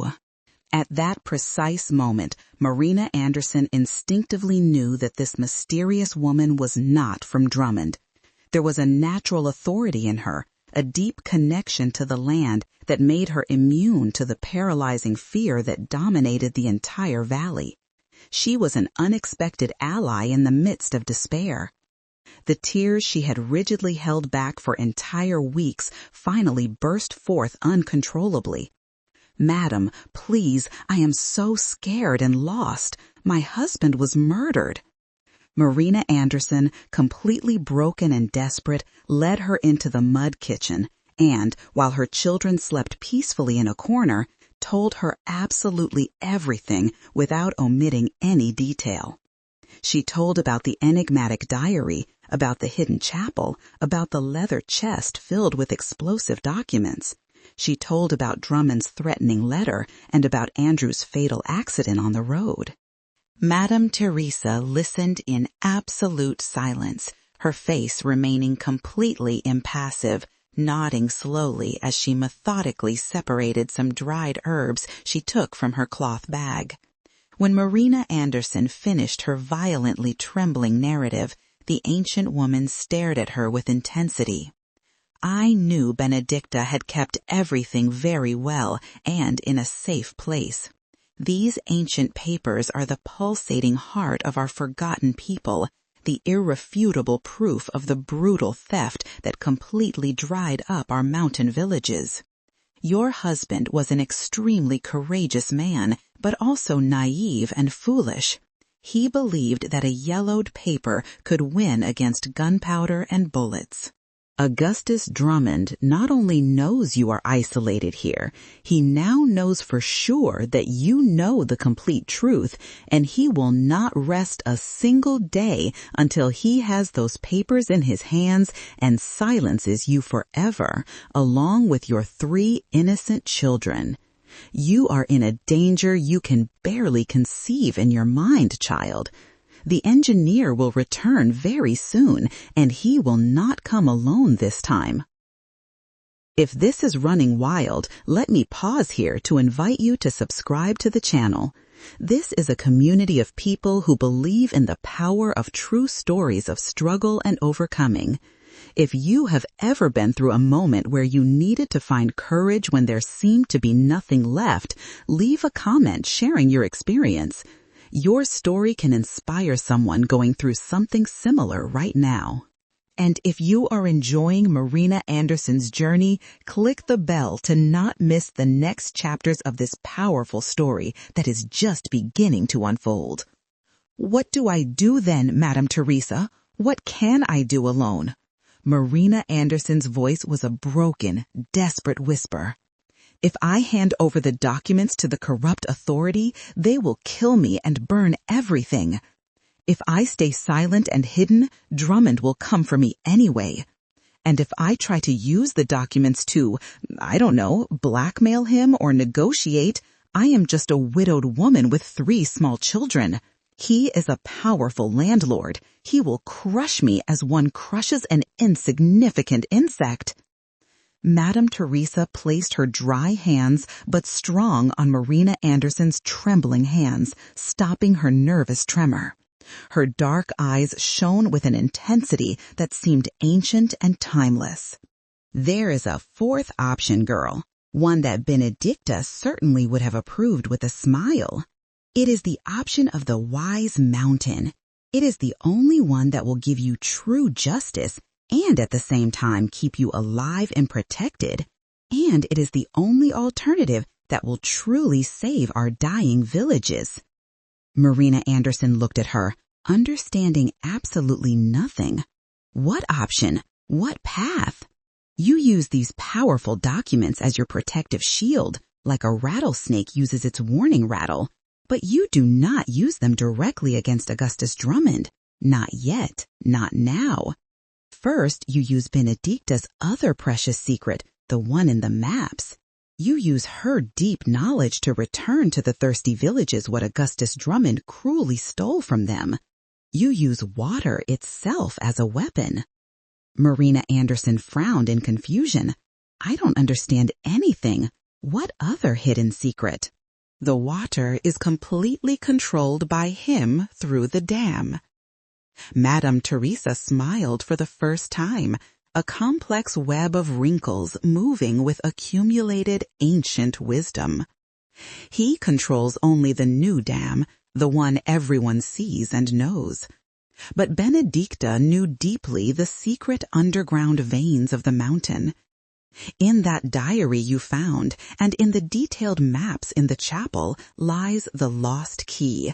At that precise moment, Marina Anderson instinctively knew that this mysterious woman was not from Drummond. There was a natural authority in her, a deep connection to the land that made her immune to the paralyzing fear that dominated the entire valley. She was an unexpected ally in the midst of despair. The tears she had rigidly held back for entire weeks finally burst forth uncontrollably. "Madam, please, I am so scared and lost. My husband was murdered." Marina Anderson, completely broken and desperate, led her into the mud kitchen and, while her children slept peacefully in a corner, told her absolutely everything without omitting any detail. She told about the enigmatic diary, about the hidden chapel, about the leather chest filled with explosive documents. She told about Drummond's threatening letter and about Andrew's fatal accident on the road. Madame Teresa listened in absolute silence, her face remaining completely impassive, nodding slowly as she methodically separated some dried herbs she took from her cloth bag. When Marina Anderson finished her violently trembling narrative, the ancient woman stared at her with intensity. "I knew Benedicta had kept everything very well and in a safe place. These ancient papers are the pulsating heart of our forgotten people, the irrefutable proof of the brutal theft that completely dried up our mountain villages. Your husband was an extremely courageous man, but also naive and foolish. He believed that a yellowed paper could win against gunpowder and bullets. Augustus Drummond not only knows you are isolated here, he now knows for sure that you know the complete truth, and he will not rest a single day until he has those papers in his hands and silences you forever, along with your 3 innocent children. You are in a danger you can barely conceive in your mind, child. The engineer will return very soon, and he will not come alone this time. If this is running wild, let me pause here to invite you to subscribe to the channel. This is a community of people who believe in the power of true stories of struggle and overcoming. If you have ever been through a moment where you needed to find courage when there seemed to be nothing left, leave a comment sharing your experience. Your story can inspire someone going through something similar right now. And if you are enjoying Marina Anderson's journey, click the bell to not miss the next chapters of this powerful story that is just beginning to unfold. What do I do then, Madame Teresa? What can I do alone? Marina Anderson's voice was a broken, desperate whisper. If I hand over the documents to the corrupt authority, they will kill me and burn everything. If I stay silent and hidden, Drummond will come for me anyway. And if I try to use the documents to, blackmail him or negotiate, I am just a widowed woman with 3 small children. He is a powerful landlord. He will crush me as one crushes an insignificant insect. Madame Teresa placed her dry hands but strong on Marina Anderson's trembling hands, stopping her nervous tremor. Her dark eyes shone with an intensity that seemed ancient and timeless. There is a 4th option, girl, one that Benedicta certainly would have approved with a smile. It is the option of the wise mountain. It is the only one that will give you true justice and at the same time keep you alive and protected. And it is the only alternative that will truly save our dying villages. Marina Anderson looked at her, understanding absolutely nothing. What option? What path? You use these powerful documents as your protective shield, like a rattlesnake uses its warning rattle. But you do not use them directly against Augustus Drummond. Not yet. Not now. First, you use Benedicta's other precious secret, the one in the maps. You use her deep knowledge to return to the thirsty villages what Augustus Drummond cruelly stole from them. You use water itself as a weapon. Marina Anderson frowned in confusion. I don't understand anything. What other hidden secret? The water is completely controlled by him through the dam. Madame Teresa smiled for the first time, a complex web of wrinkles moving with accumulated ancient wisdom. He controls only the new dam, the one everyone sees and knows. But Benedicta knew deeply the secret underground veins of the mountain. In that diary you found, and in the detailed maps in the chapel, lies the lost key.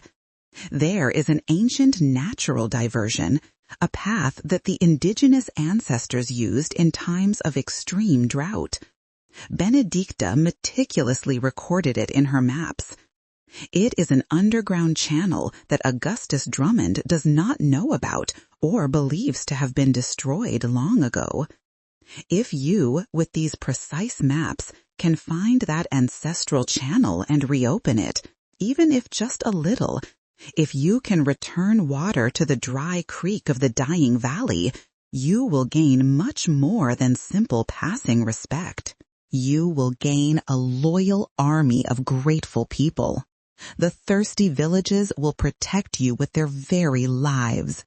There is an ancient natural diversion, a path that the indigenous ancestors used in times of extreme drought. Benedicta meticulously recorded it in her maps. It is an underground channel that Augustus Drummond does not know about or believes to have been destroyed long ago. If you, with these precise maps, can find that ancestral channel and reopen it, even if just a little, if you can return water to the dry creek of the dying valley, you will gain much more than simple passing respect. You will gain a loyal army of grateful people. The thirsty villages will protect you with their very lives.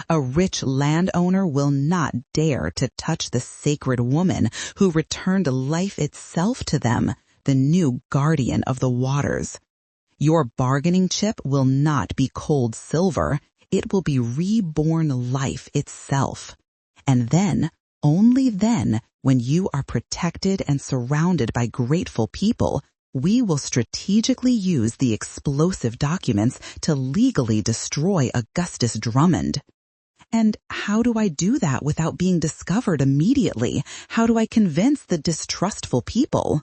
A rich landowner will not dare to touch the sacred woman who returned life itself to them, the new guardian of the waters. Your bargaining chip will not be cold silver. It will be reborn life itself. And then, only then, when you are protected and surrounded by grateful people, We will strategically use the explosive documents to legally destroy Augustus Drummond. And how do I do that without being discovered immediately? How do I convince the distrustful people?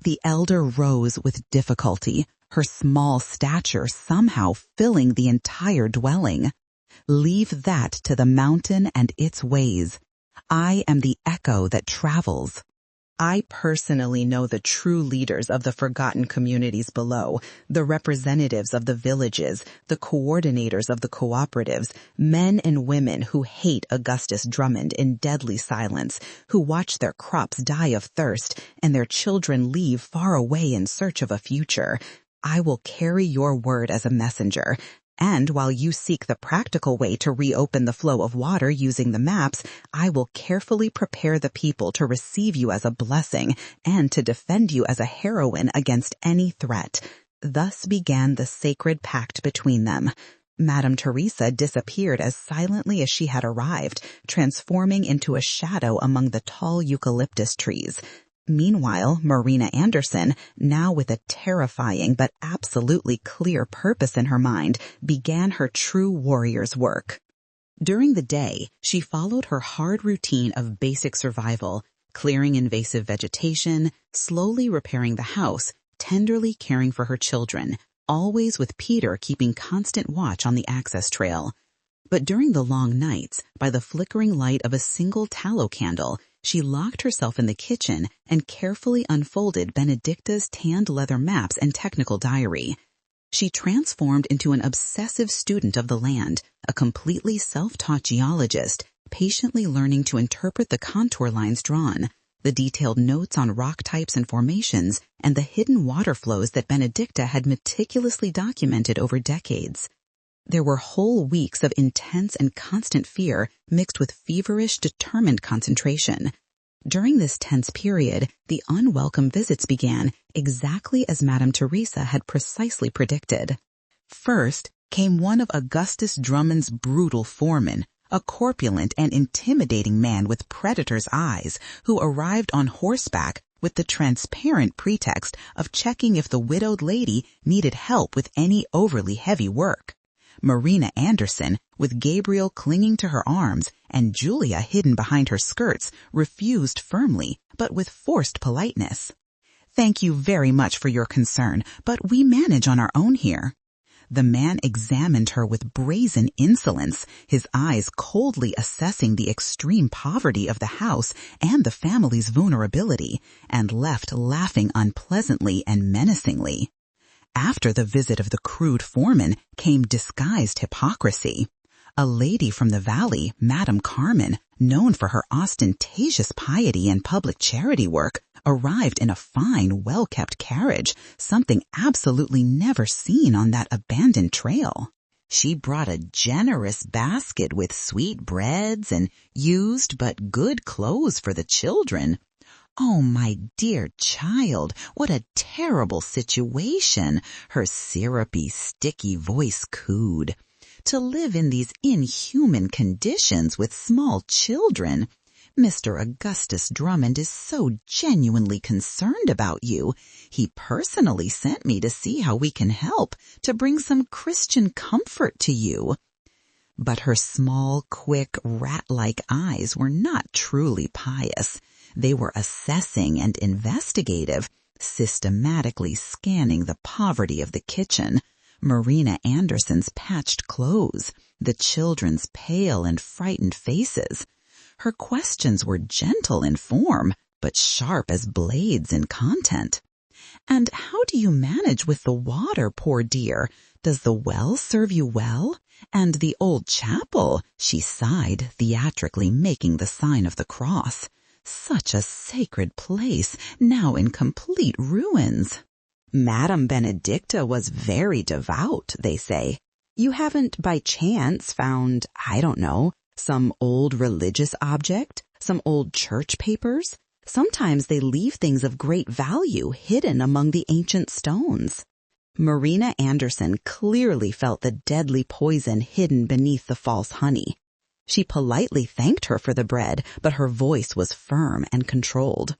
The elder rose with difficulty, her small stature somehow filling the entire dwelling. Leave that to the mountain and its ways. I am the echo that travels. I personally know the true leaders of the forgotten communities below, the representatives of the villages, the coordinators of the cooperatives, men and women who hate Augustus Drummond in deadly silence, who watch their crops die of thirst and their children leave far away in search of a future. I will carry your word as a messenger. And while you seek the practical way to reopen the flow of water using the maps, I will carefully prepare the people to receive you as a blessing and to defend you as a heroine against any threat. Thus began the sacred pact between them. Madame Teresa disappeared as silently as she had arrived, transforming into a shadow among the tall eucalyptus trees. Meanwhile, Marina Anderson, now with a terrifying but absolutely clear purpose in her mind, began her true warrior's work. During the day, she followed her hard routine of basic survival, clearing invasive vegetation, slowly repairing the house, tenderly caring for her children, always with Peter keeping constant watch on the access trail. But during the long nights, by the flickering light of a single tallow candle, she locked herself in the kitchen and carefully unfolded Benedicta's tanned leather maps and technical diary. She transformed into an obsessive student of the land, a completely self-taught geologist, patiently learning to interpret the contour lines drawn, the detailed notes on rock types and formations, and the hidden water flows that Benedicta had meticulously documented over decades. There were whole weeks of intense and constant fear mixed with feverish, determined concentration. During this tense period, the unwelcome visits began exactly as Madame Teresa had precisely predicted. First came one of Augustus Drummond's brutal foremen, a corpulent and intimidating man with predator's eyes, who arrived on horseback with the transparent pretext of checking if the widowed lady needed help with any overly heavy work. Marina Anderson, with Gabriel clinging to her arms and Julia hidden behind her skirts, refused firmly, but with forced politeness. "Thank you very much for your concern, but we manage on our own here." The man examined her with brazen insolence, his eyes coldly assessing the extreme poverty of the house and the family's vulnerability, and left laughing unpleasantly and menacingly. After the visit of the crude foreman came disguised hypocrisy. A lady from the valley, Madame Carmen, known for her ostentatious piety and public charity work, arrived in a fine, well-kept carriage, something absolutely never seen on that abandoned trail. She brought a generous basket with sweet breads and used but good clothes for the children. "Oh, my dear child, what a terrible situation," her syrupy, sticky voice cooed. "To live in these inhuman conditions with small children. Mr. Augustus Drummond is so genuinely concerned about you. He personally sent me to see how we can help, to bring some Christian comfort to you." But her small, quick, rat-like eyes were not truly pious. They were assessing and investigative, systematically scanning the poverty of the kitchen, Marina Anderson's patched clothes, the children's pale and frightened faces. Her questions were gentle in form, but sharp as blades in content. "And how do you manage with the water, poor dear? Does the well serve you well? And the old chapel," she sighed, theatrically making the sign of the cross. "Such a sacred place, now in complete ruins." "Madame Benedicta was very devout, they say. You haven't by chance found, I don't know, some old religious object, some old church papers? Sometimes they leave things of great value hidden among the ancient stones." Marina Anderson clearly felt the deadly poison hidden beneath the false honey. She politely thanked her for the bread, but her voice was firm and controlled.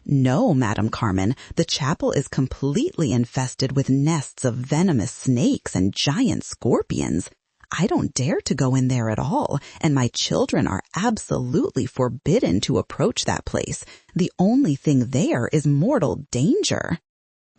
"No, Madame Carmen, the chapel is completely infested with nests of venomous snakes and giant scorpions. I don't dare to go in there at all, and my children are absolutely forbidden to approach that place. The only thing there is mortal danger."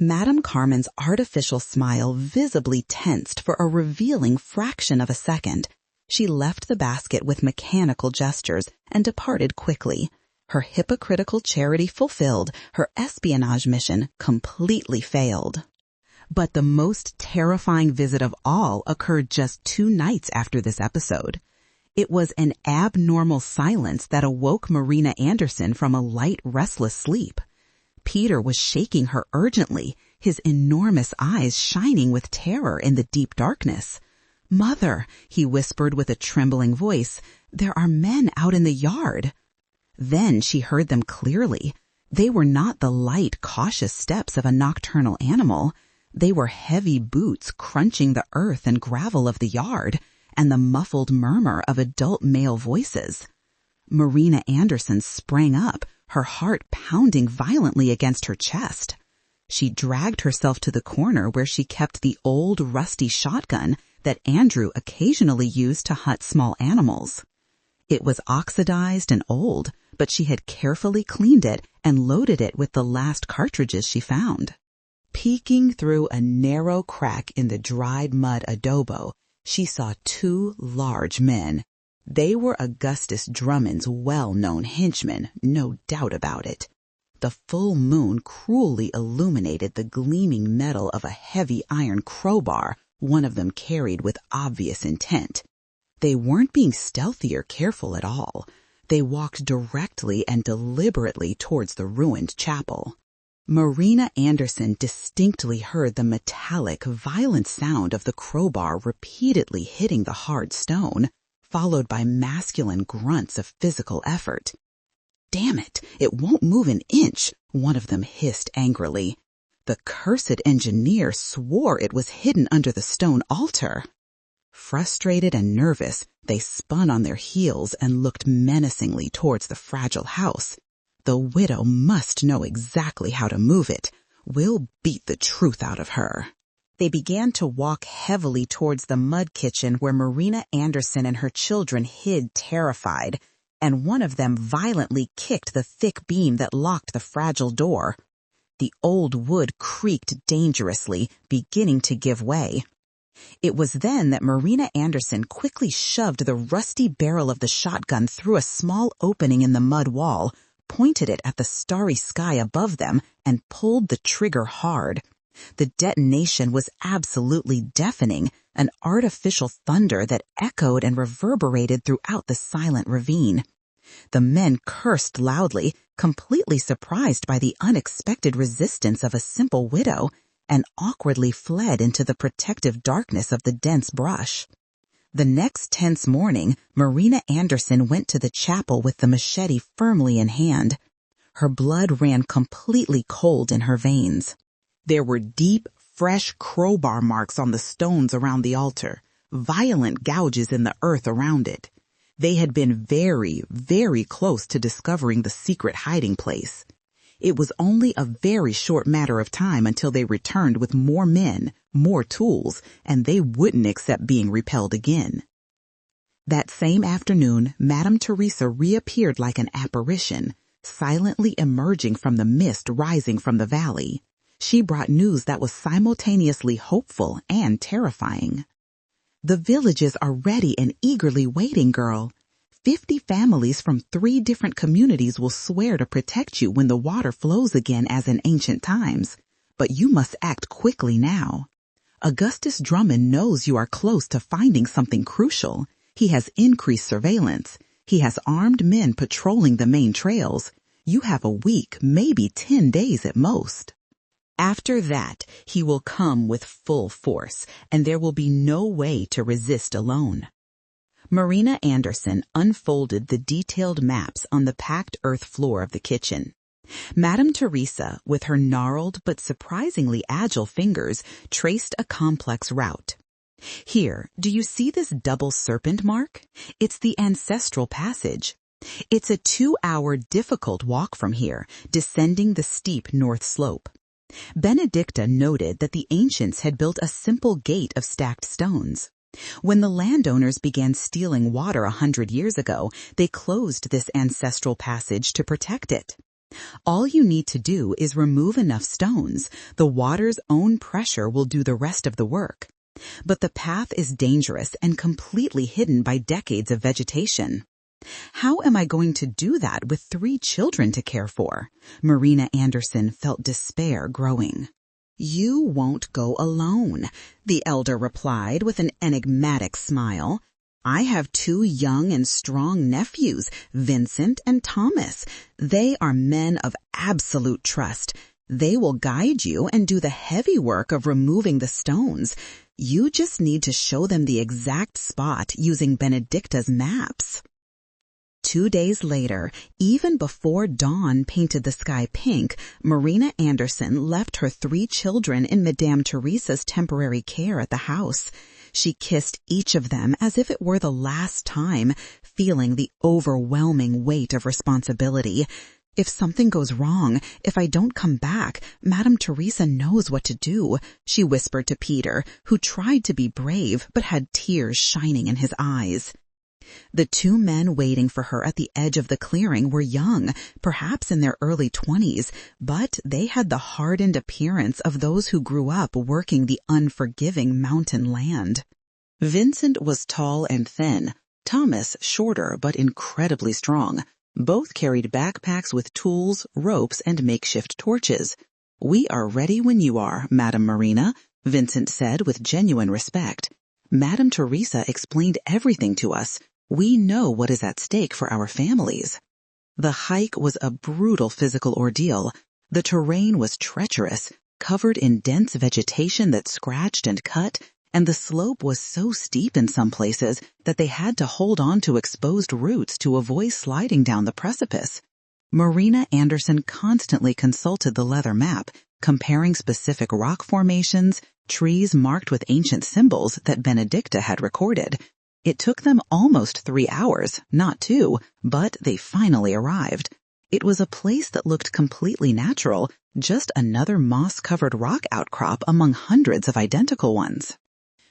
Madame Carmen's artificial smile visibly tensed for a revealing fraction of a second. She left the basket with mechanical gestures and departed quickly. Her hypocritical charity fulfilled, her espionage mission completely failed. But the most terrifying visit of all occurred just 2 nights after this episode. It was an abnormal silence that awoke Marina Anderson from a light, restless sleep. Peter was shaking her urgently, his enormous eyes shining with terror in the deep darkness. "Mother," he whispered with a trembling voice, "there are men out in the yard." Then she heard them clearly. They were not the light, cautious steps of a nocturnal animal. They were heavy boots crunching the earth and gravel of the yard, and the muffled murmur of adult male voices. Marina Anderson sprang up, her heart pounding violently against her chest. She dragged herself to the corner where she kept the old, rusty shotgun that Andrew occasionally used to hunt small animals. It was oxidized and old, but she had carefully cleaned it and loaded it with the last cartridges she found. Peeking through a narrow crack in the dried mud adobo, she saw 2 large men. They were Augustus Drummond's well-known henchmen, no doubt about it. The full moon cruelly illuminated the gleaming metal of a heavy iron crowbar one of them carried with obvious intent. They weren't being stealthy or careful at all. They walked directly and deliberately towards the ruined chapel. Marina Anderson distinctly heard the metallic, violent sound of the crowbar repeatedly hitting the hard stone, followed by masculine grunts of physical effort. "Damn it, it won't move an inch," one of them hissed angrily. The cursed engineer swore it was hidden under the stone altar. Frustrated and nervous, they spun on their heels and looked menacingly towards the fragile house. "The widow must know exactly how to move it. We'll beat the truth out of her." They began to walk heavily towards the mud kitchen where Marina Anderson and her children hid terrified, and one of them violently kicked the thick beam that locked the fragile door. The old wood creaked dangerously, beginning to give way. It was then that Marina Anderson quickly shoved the rusty barrel of the shotgun through a small opening in the mud wall, pointed it at the starry sky above them, and pulled the trigger hard. The detonation was absolutely deafening, an artificial thunder that echoed and reverberated throughout the silent ravine. The men cursed loudly, completely surprised by the unexpected resistance of a simple widow, and awkwardly fled into the protective darkness of the dense brush. The next tense morning, Marina Anderson went to the chapel with the machete firmly in hand. Her blood ran completely cold in her veins. There were deep, fresh crowbar marks on the stones around the altar, violent gouges in the earth around it. They had been very, very close to discovering the secret hiding place. It was only a very short matter of time until they returned with more men, more tools, and they wouldn't accept being repelled again. That same afternoon, Madame Teresa reappeared like an apparition, silently emerging from the mist rising from the valley. She brought news that was simultaneously hopeful and terrifying. "The villages are ready and eagerly waiting, girl. 50 families from 3 different communities will swear to protect you when the water flows again as in ancient times. But you must act quickly now. Augustus Drummond knows you are close to finding something crucial. He has increased surveillance. He has armed men patrolling the main trails. You have a week, maybe 10 days at most. After that, he will come with full force, and there will be no way to resist alone." Marina Anderson unfolded the detailed maps on the packed earth floor of the kitchen. Madame Teresa, with her gnarled but surprisingly agile fingers, traced a complex route. "Here, do you see this double serpent mark? It's the ancestral passage. It's a 2-hour difficult walk from here, descending the steep north slope. Benedicta noted that the ancients had built a simple gate of stacked stones. When the landowners began stealing water 100 years ago, they closed this ancestral passage to protect it. All you need to do is remove enough stones. The water's own pressure will do the rest of the work. But the path is dangerous and completely hidden by decades of vegetation. How am I going to do that with 3 children to care for? Marina Anderson felt despair growing. You won't go alone, the elder replied with an enigmatic smile. I have 2 young and strong nephews, Vincent and Thomas. They are men of absolute trust. They will guide you and do the heavy work of removing the stones. You just need to show them the exact spot using Benedicta's maps. 2 days later, even before dawn painted the sky pink, Marina Anderson left her 3 children in Madame Teresa's temporary care at the house. She kissed each of them as if it were the last time, feeling the overwhelming weight of responsibility. If something goes wrong, if I don't come back, Madame Teresa knows what to do, she whispered to Peter, who tried to be brave but had tears shining in his eyes. The 2 men waiting for her at the edge of the clearing were young, perhaps in their early 20s, but they had the hardened appearance of those who grew up working the unforgiving mountain land. Vincent was tall and thin, Thomas shorter but incredibly strong. Both carried backpacks with tools, ropes, and makeshift torches. "We are ready when you are, Madame Marina," Vincent said with genuine respect. "Madame Teresa explained everything to us. We know what is at stake for our families." The hike was a brutal physical ordeal. The terrain was treacherous, covered in dense vegetation that scratched and cut, and the slope was so steep in some places that they had to hold on to exposed roots to avoid sliding down the precipice. Marina Anderson constantly consulted the leather map, comparing specific rock formations, trees marked with ancient symbols that Benedicta had recorded. It took them almost 3 hours, not 2, but they finally arrived. It was a place that looked completely natural, just another moss-covered rock outcrop among hundreds of identical ones.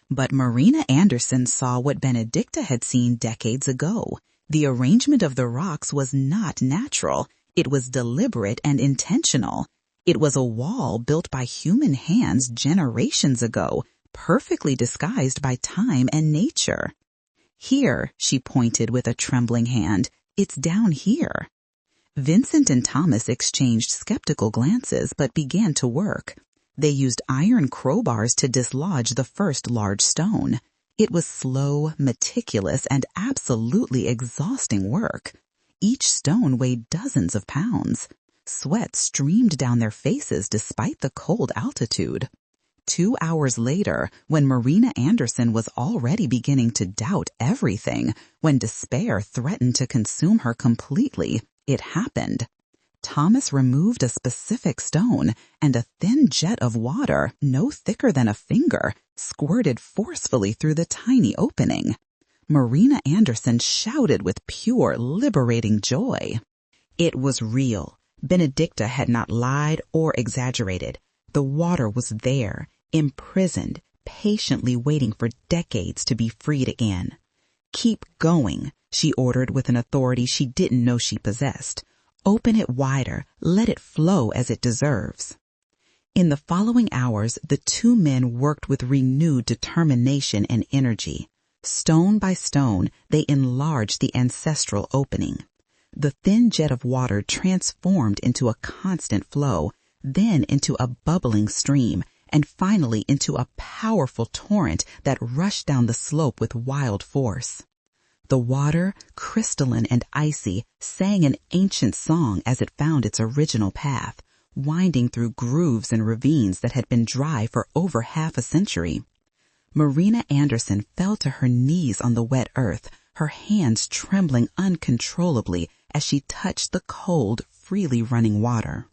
But Marina Anderson saw what Benedicta had seen decades ago. The arrangement of the rocks was not natural. It was deliberate and intentional. It was a wall built by human hands generations ago, perfectly disguised by time and nature. "Here," she pointed with a trembling hand, "it's down here." Vincent and Thomas exchanged skeptical glances but began to work. They used iron crowbars to dislodge the first large stone. It was slow, meticulous, and absolutely exhausting work. Each stone weighed dozens of pounds. Sweat streamed down their faces despite the cold altitude. 2 hours later, when Marina Anderson was already beginning to doubt everything, when despair threatened to consume her completely, it happened. Thomas removed a specific stone, and a thin jet of water, no thicker than a finger, squirted forcefully through the tiny opening. Marina Anderson shouted with pure, liberating joy. It was real. Benedicta had not lied or exaggerated. The water was there, imprisoned, patiently waiting for decades to be freed again. "Keep going," she ordered with an authority she didn't know she possessed. "Open it wider, let it flow as it deserves." In the following hours, the 2 men worked with renewed determination and energy. Stone by stone, they enlarged the ancestral opening. The thin jet of water transformed into a constant flow, then into a bubbling stream, and finally into a powerful torrent that rushed down the slope with wild force. The water, crystalline and icy, sang an ancient song as it found its original path, winding through grooves and ravines that had been dry for over half a century. Marina Anderson fell to her knees on the wet earth, her hands trembling uncontrollably as she touched the cold, freely running water.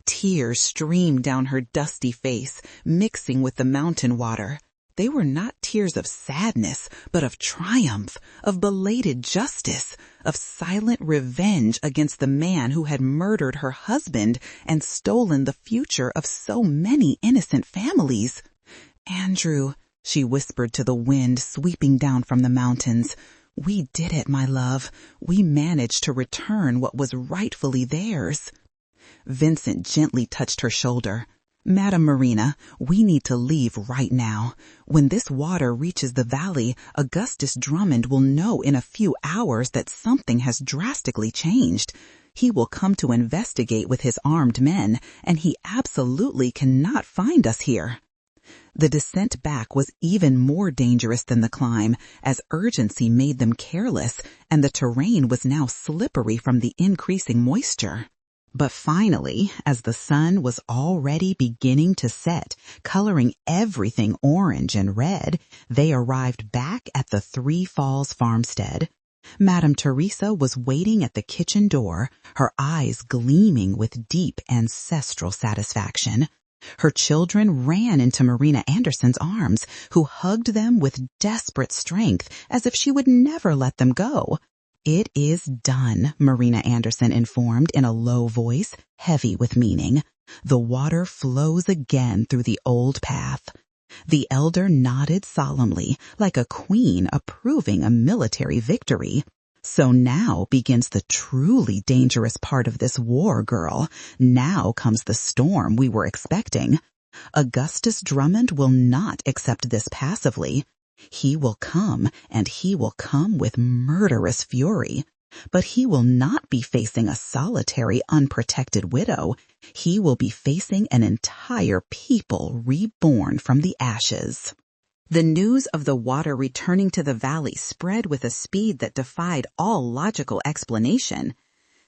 Tears streamed down her dusty face, mixing with the mountain water. They were not tears of sadness, but of triumph, of belated justice, of silent revenge against the man who had murdered her husband and stolen the future of so many innocent families. "Andrew," she whispered to the wind sweeping down from the mountains, "we did it, my love. We managed to return what was rightfully theirs." Vincent gently touched her shoulder. "Madam Marina, we need to leave right now. When this water reaches the valley, Augustus Drummond will know in a few hours that something has drastically changed. He will come to investigate with his armed men, and he absolutely cannot find us here." The descent back was even more dangerous than the climb, as urgency made them careless, and the terrain was now slippery from the increasing moisture. But finally, as the sun was already beginning to set, coloring everything orange and red, they arrived back at the Three Falls farmstead. Madame Teresa was waiting at the kitchen door, her eyes gleaming with deep ancestral satisfaction. Her children ran into Marina Anderson's arms, who hugged them with desperate strength as if she would never let them go. "It is done," Marina Anderson informed in a low voice, heavy with meaning. "The water flows again through the old path." The elder nodded solemnly, like a queen approving a military victory. "So now begins the truly dangerous part of this war, girl. Now comes the storm we were expecting. Augustus Drummond will not accept this passively. He will come, and he will come with murderous fury. But he will not be facing a solitary, unprotected widow. He will be facing an entire people reborn from the ashes." The news of the water returning to the valley spread with a speed that defied all logical explanation.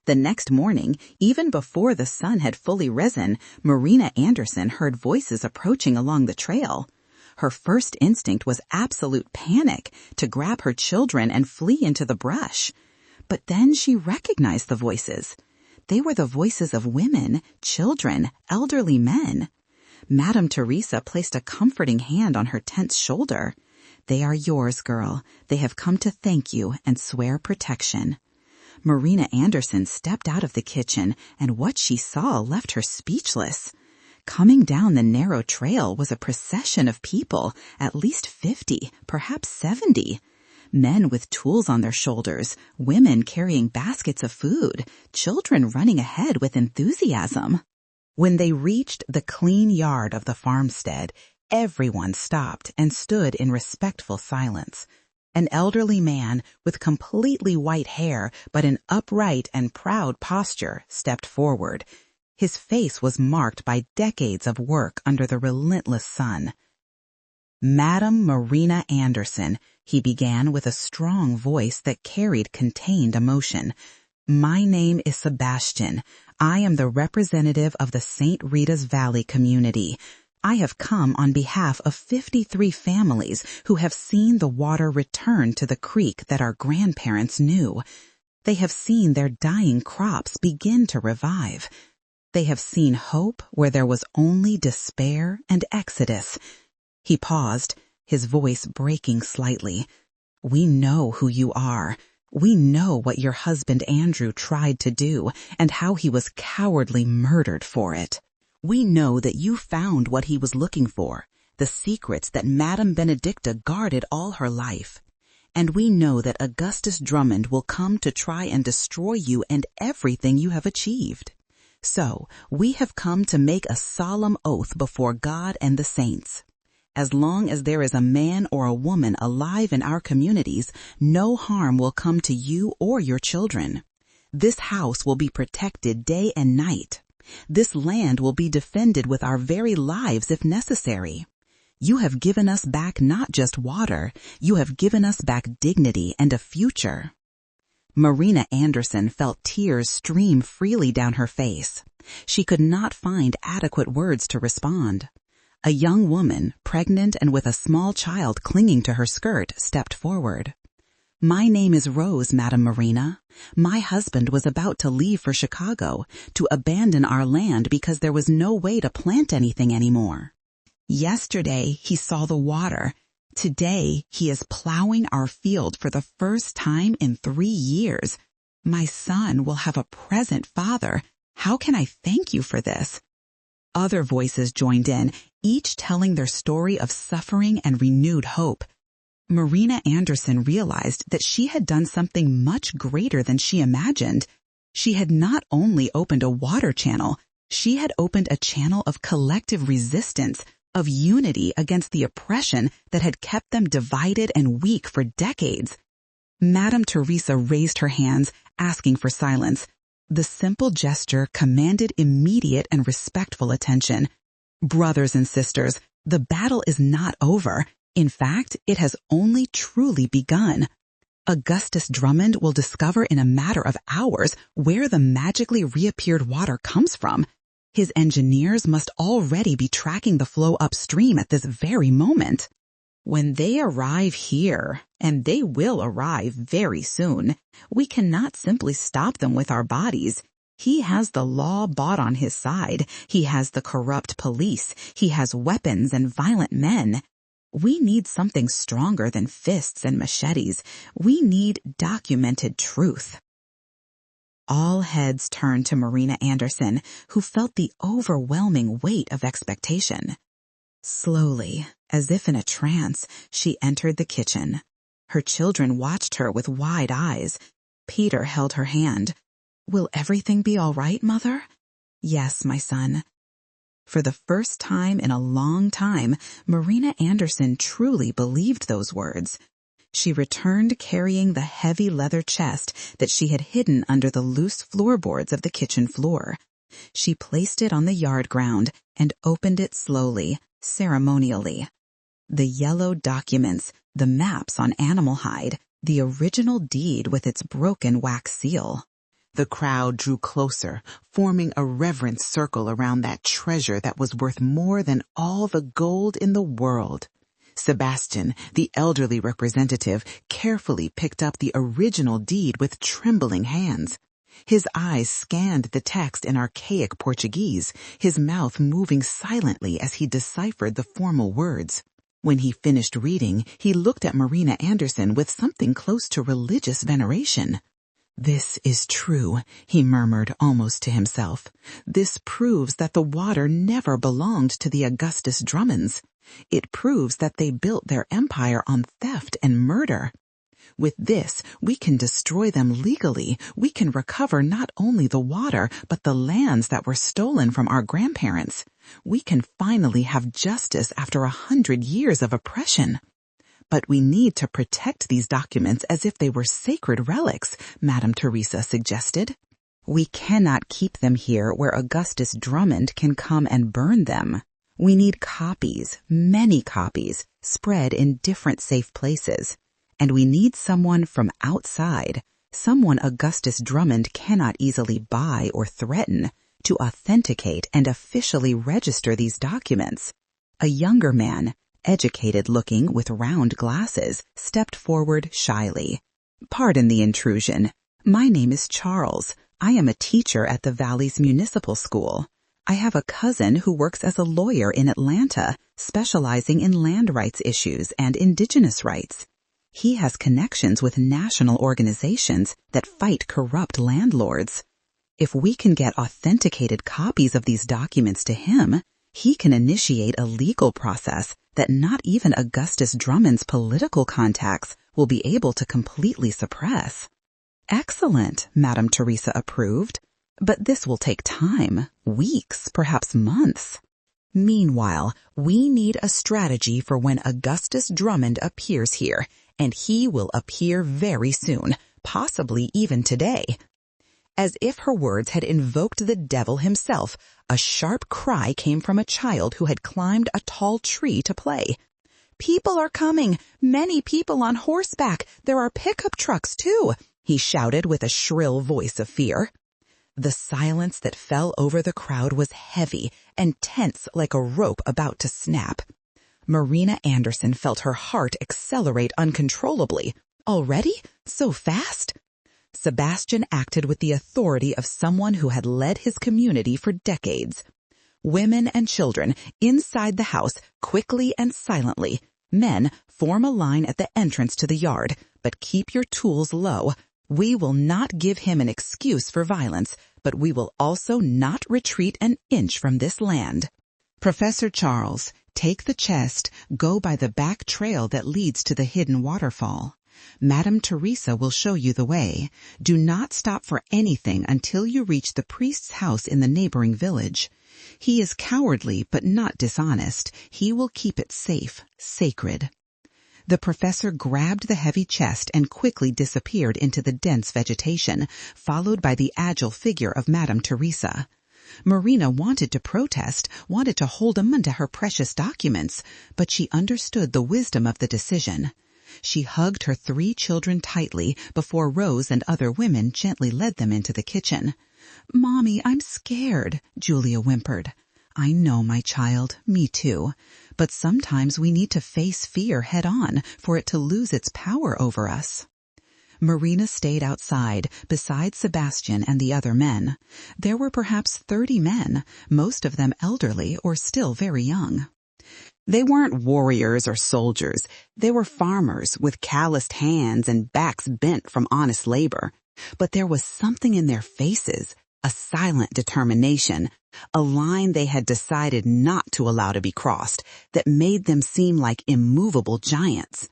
The next morning, even before the sun had fully risen, Marina Anderson heard voices approaching along the trail. Her first instinct was absolute panic, to grab her children and flee into the brush. But then she recognized the voices. They were the voices of women, children, elderly men. Madame Teresa placed a comforting hand on her tense shoulder. "They are yours, girl. They have come to thank you and swear protection." Marina Anderson stepped out of the kitchen, and what she saw left her speechless. Coming down the narrow trail was a procession of people, at least 50, perhaps 70. Men with tools on their shoulders, women carrying baskets of food, children running ahead with enthusiasm. When they reached the clean yard of the farmstead, everyone stopped and stood in respectful silence. An elderly man with completely white hair but an upright and proud posture stepped forward. His face was marked by decades of work under the relentless sun. "Madam Marina Anderson," he began with a strong voice that carried contained emotion. "My name is Sebastian. I am the representative of the St. Rita's Valley community. I have come on behalf of 53 families who have seen the water return to the creek that our grandparents knew. They have seen their dying crops begin to revive. They have seen hope where there was only despair and exodus." He paused, his voice breaking slightly. "We know who you are. We know what your husband Andrew tried to do and how he was cowardly murdered for it. We know that you found what he was looking for, the secrets that Madame Benedicta guarded all her life. And we know that Augustus Drummond will come to try and destroy you and everything you have achieved. So, we have come to make a solemn oath before God and the saints. As long as there is a man or a woman alive in our communities, no harm will come to you or your children. This house will be protected day and night. This land will be defended with our very lives if necessary. You have given us back not just water, you have given us back dignity and a future." Marina Anderson felt tears stream freely down her face. She could not find adequate words to respond. A young woman, pregnant and with a small child clinging to her skirt, stepped forward. "My name is Rose, Madam Marina. My husband was about to leave for Chicago, to abandon our land because there was no way to plant anything anymore. Yesterday, he saw the water, Today, he is plowing our field for the first time in 3 years. My son will have a present father. How can I thank you for this?" Other voices joined in, each telling their story of suffering and renewed hope. Marina Anderson realized that she had done something much greater than she imagined. She had not only opened a water channel, she had opened a channel of collective resistance, of unity against the oppression that had kept them divided and weak for decades. Madame Teresa raised her hands, asking for silence. The simple gesture commanded immediate and respectful attention. Brothers and sisters, the battle is not over. In fact, it has only truly begun. Augustus Drummond will discover in a matter of hours where the magically reappeared water comes from. His engineers must already be tracking the flow upstream at this very moment. When they arrive here, and they will arrive very soon, we cannot simply stop them with our bodies. He has the law bought on his side. He has the corrupt police. He has weapons and violent men. We need something stronger than fists and machetes. We need documented truth. All heads turned to Marina Anderson, who felt the overwhelming weight of expectation. Slowly, as if in a trance, she entered the kitchen. Her children watched her with wide eyes. Peter held her hand. "Will everything be all right, Mother?" "Yes, my son." For the first time in a long time, Marina Anderson truly believed those words. She returned carrying the heavy leather chest that she had hidden under the loose floorboards of the kitchen floor. She placed it on the yard ground and opened it slowly, ceremonially. The yellow documents, the maps on animal hide, the original deed with its broken wax seal. The crowd drew closer, forming a reverent circle around that treasure that was worth more than all the gold in the world. Sebastian, the elderly representative, carefully picked up the original deed with trembling hands. His eyes scanned the text in archaic Portuguese, his mouth moving silently as he deciphered the formal words. When he finished reading, he looked at Marina Anderson with something close to religious veneration. "This is true," he murmured almost to himself. "This proves that the water never belonged to the Augustus Drummonds. It proves that they built their empire on theft and murder. With this, we can destroy them legally. We can recover not only the water, but the lands that were stolen from our grandparents. We can finally have justice after 100 years of oppression." "But we need to protect these documents as if they were sacred relics," Madame Teresa suggested. "We cannot keep them here where Augustus Drummond can come and burn them. We need copies, many copies, spread in different safe places. And we need someone from outside, someone Augustus Drummond cannot easily buy or threaten, to authenticate and officially register these documents." A younger man, educated-looking with round glasses, stepped forward shyly. "Pardon the intrusion. My name is Charles. I am a teacher at the Valley's Municipal School. I have a cousin who works as a lawyer in Atlanta, specializing in land rights issues and indigenous rights. He has connections with national organizations that fight corrupt landlords. If we can get authenticated copies of these documents to him, he can initiate a legal process that not even Augustus Drummond's political contacts will be able to completely suppress." "Excellent," Madame Teresa approved. "But this will take time, weeks, perhaps months. Meanwhile, we need a strategy for when Augustus Drummond appears here, and he will appear very soon, possibly even today." As if her words had invoked the devil himself, a sharp cry came from a child who had climbed a tall tree to play. "People are coming! Many people on horseback! There are pickup trucks, too!" he shouted with a shrill voice of fear. The silence that fell over the crowd was heavy and tense like a rope about to snap. Marina Anderson felt her heart accelerate uncontrollably. Already? So fast? Sebastian acted with the authority of someone who had led his community for decades. Women and children, inside the house, quickly and silently, Men, form a line at the entrance to the yard, but keep your tools low. We will not give him an excuse for violence, but we will also not retreat an inch from this land. Professor Charles, take the chest, go by the back trail that leads to the hidden waterfall. Madame Teresa will show you the way. Do not stop for anything until you reach the priest's house in the neighboring village. He is cowardly but not dishonest. He will keep it safe, sacred. The professor grabbed the heavy chest and quickly disappeared into the dense vegetation, followed by the agile figure of Madame Teresa. Marina wanted to protest, wanted to hold on to her precious documents, but she understood the wisdom of the decision. She hugged her 3 children tightly before Rose and other women gently led them into the kitchen. "Mommy, I'm scared," Julia whimpered. "I know, my child, me too. But sometimes we need to face fear head-on for it to lose its power over us." Marina stayed outside, beside Sebastian and the other men. There were perhaps 30 men, most of them elderly or still very young. They weren't warriors or soldiers. They were farmers with calloused hands and backs bent from honest labor. But there was something in their faces, a silent determination, a line they had decided not to allow to be crossed, that made them seem like immovable giants.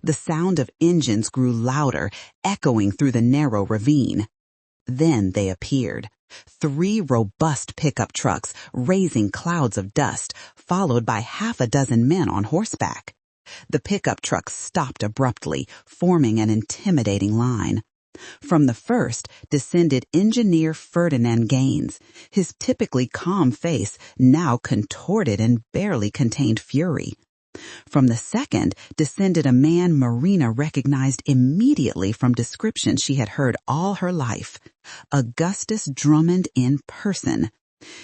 The sound of engines grew louder, echoing through the narrow ravine. Then they appeared. 3 robust pickup trucks, raising clouds of dust, followed by half a dozen men on horseback. The pickup trucks stopped abruptly, forming an intimidating line. From the first descended engineer Ferdinand Gaines, his typically calm face now contorted in barely contained fury. From the second descended a man Marina recognized immediately from descriptions she had heard all her life, Augustus Drummond in person.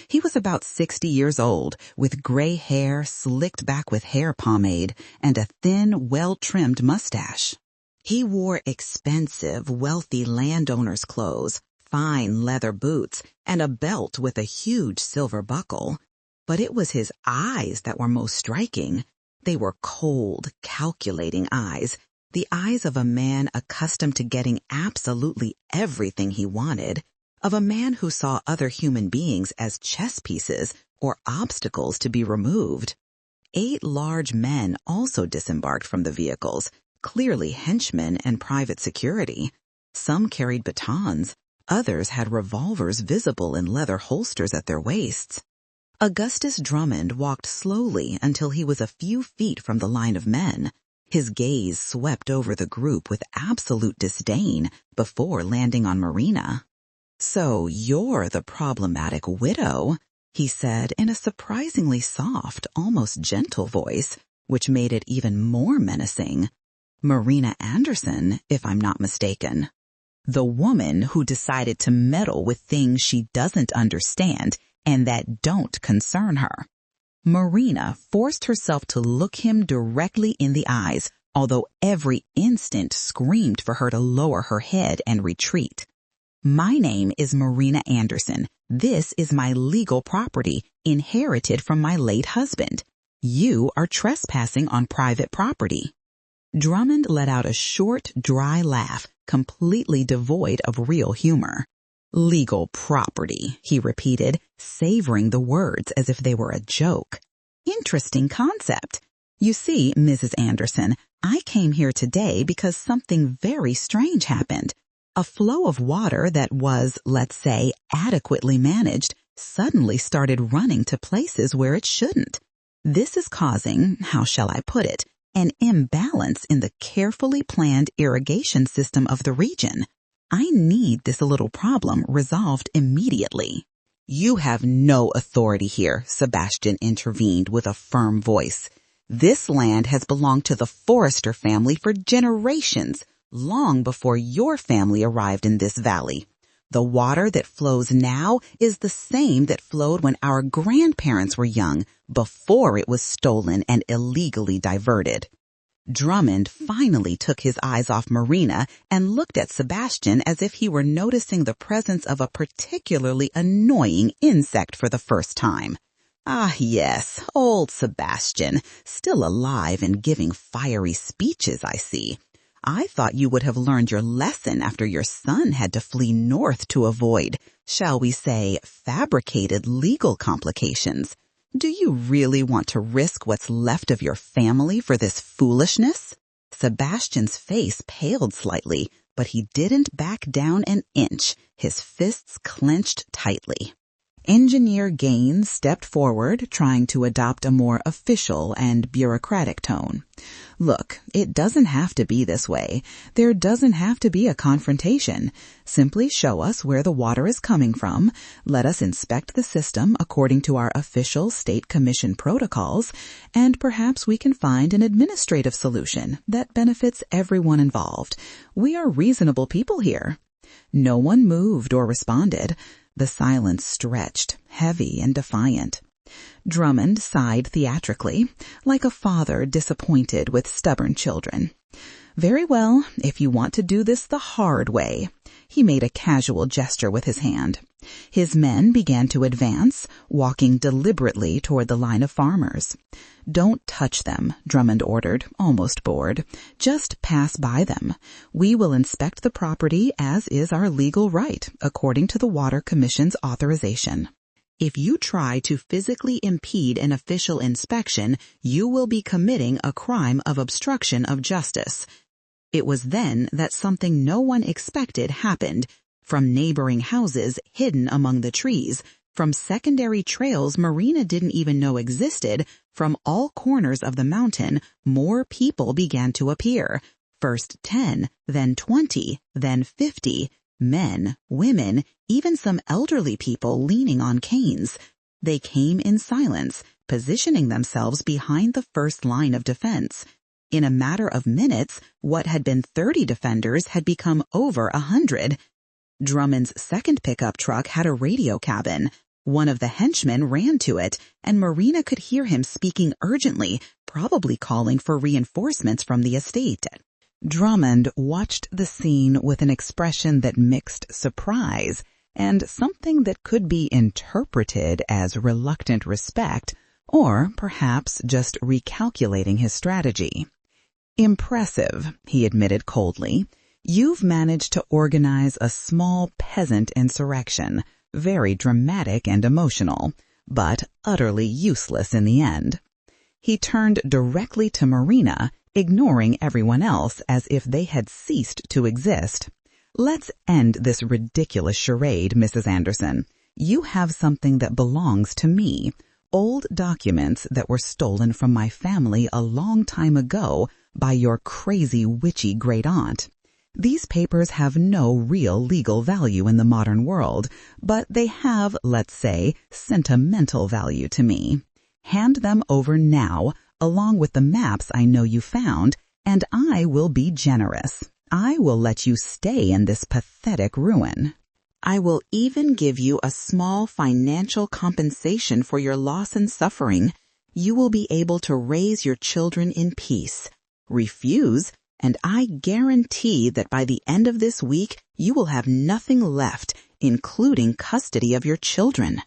He was about 60 years old, with gray hair slicked back with hair pomade and a thin, well-trimmed mustache. He wore expensive, wealthy landowner's clothes, fine leather boots, and a belt with a huge silver buckle. But it was his eyes that were most striking. They were cold, calculating eyes, the eyes of a man accustomed to getting absolutely everything he wanted, of a man who saw other human beings as chess pieces or obstacles to be removed. 8 large men also disembarked from the vehicles, clearly henchmen and private security. Some carried batons, others had revolvers visible in leather holsters at their waists. Augustus Drummond walked slowly until he was a few feet from the line of men. His gaze swept over the group with absolute disdain before landing on Marina. "So you're the problematic widow," he said in a surprisingly soft, almost gentle voice, which made it even more menacing. "Marina Anderson, if I'm not mistaken. The woman who decided to meddle with things she doesn't understand and that don't concern her." Marina forced herself to look him directly in the eyes, although every instinct screamed for her to lower her head and retreat. "My name is Marina Anderson. This is my legal property, inherited from my late husband. You are trespassing on private property." Drummond let out a short, dry laugh, completely devoid of real humor. "Legal property," he repeated, savoring the words as if they were a joke. "Interesting concept. You see, Mrs. Anderson, I came here today because something very strange happened. A flow of water that was, let's say, adequately managed suddenly started running to places where it shouldn't. This is causing, how shall I put it, an imbalance in the carefully planned irrigation system of the region. I need this little problem resolved immediately." "You have no authority here," Sebastian intervened with a firm voice. "This land has belonged to the Forrester family for generations, long before your family arrived in this valley. The water that flows now is the same that flowed when our grandparents were young, before it was stolen and illegally diverted." Drummond finally took his eyes off Marina and looked at Sebastian as if he were noticing the presence of a particularly annoying insect for the first time. Ah, yes, old Sebastian, still alive and giving fiery speeches, I see. I thought you would have learned your lesson after your son had to flee north to avoid, shall we say, fabricated legal complications. Do you really want to risk what's left of your family for this foolishness? Sebastian's face paled slightly, but he didn't back down an inch, his fists clenched tightly. Engineer Gaines stepped forward, trying to adopt a more official and bureaucratic tone. Look, it doesn't have to be this way. There doesn't have to be a confrontation. Simply show us where the water is coming from, let us inspect the system according to our official state commission protocols, and perhaps we can find an administrative solution that benefits everyone involved. We are reasonable people here. No one moved or responded. The silence stretched, heavy and defiant. Drummond sighed theatrically, like a father disappointed with stubborn children. Very well, if you want to do this the hard way. He made a casual gesture with his hand. His men began to advance, walking deliberately toward the line of farmers. Don't touch them, Drummond ordered, almost bored. Just pass by them. We will inspect the property as is our legal right, according to the Water Commission's authorization. If you try to physically impede an official inspection, you will be committing a crime of obstruction of justice. It was then that something no one expected happened. From neighboring houses hidden among the trees, from secondary trails Marina didn't even know existed, from all corners of the mountain, more people began to appear. First 10, then 20, then 50. Men, women, even some elderly people leaning on canes. They came in silence, positioning themselves behind the first line of defense. In a matter of minutes, what had been 30 defenders had become over 100. Drummond's second pickup truck had a radio cabin. One of the henchmen ran to it, and Marina could hear him speaking urgently, probably calling for reinforcements from the estate. Drummond watched the scene with an expression that mixed surprise and something that could be interpreted as reluctant respect, or perhaps just recalculating his strategy. Impressive, he admitted coldly. You've managed to organize a small peasant insurrection, very dramatic and emotional, but utterly useless in the end. He turned directly to Marina, ignoring everyone else as if they had ceased to exist. Let's end this ridiculous charade, Mrs. Anderson. You have something that belongs to me. Old documents that were stolen from my family a long time ago by your crazy witchy great-aunt. These papers have no real legal value in the modern world, but they have, let's say, sentimental value to me. Hand them over now, along with the maps I know you found, and I will be generous. I will let you stay in this pathetic ruin. I will even give you a small financial compensation for your loss and suffering. You will be able to raise your children in peace. Refuse, and I guarantee that by the end of this week, you will have nothing left, including custody of your children.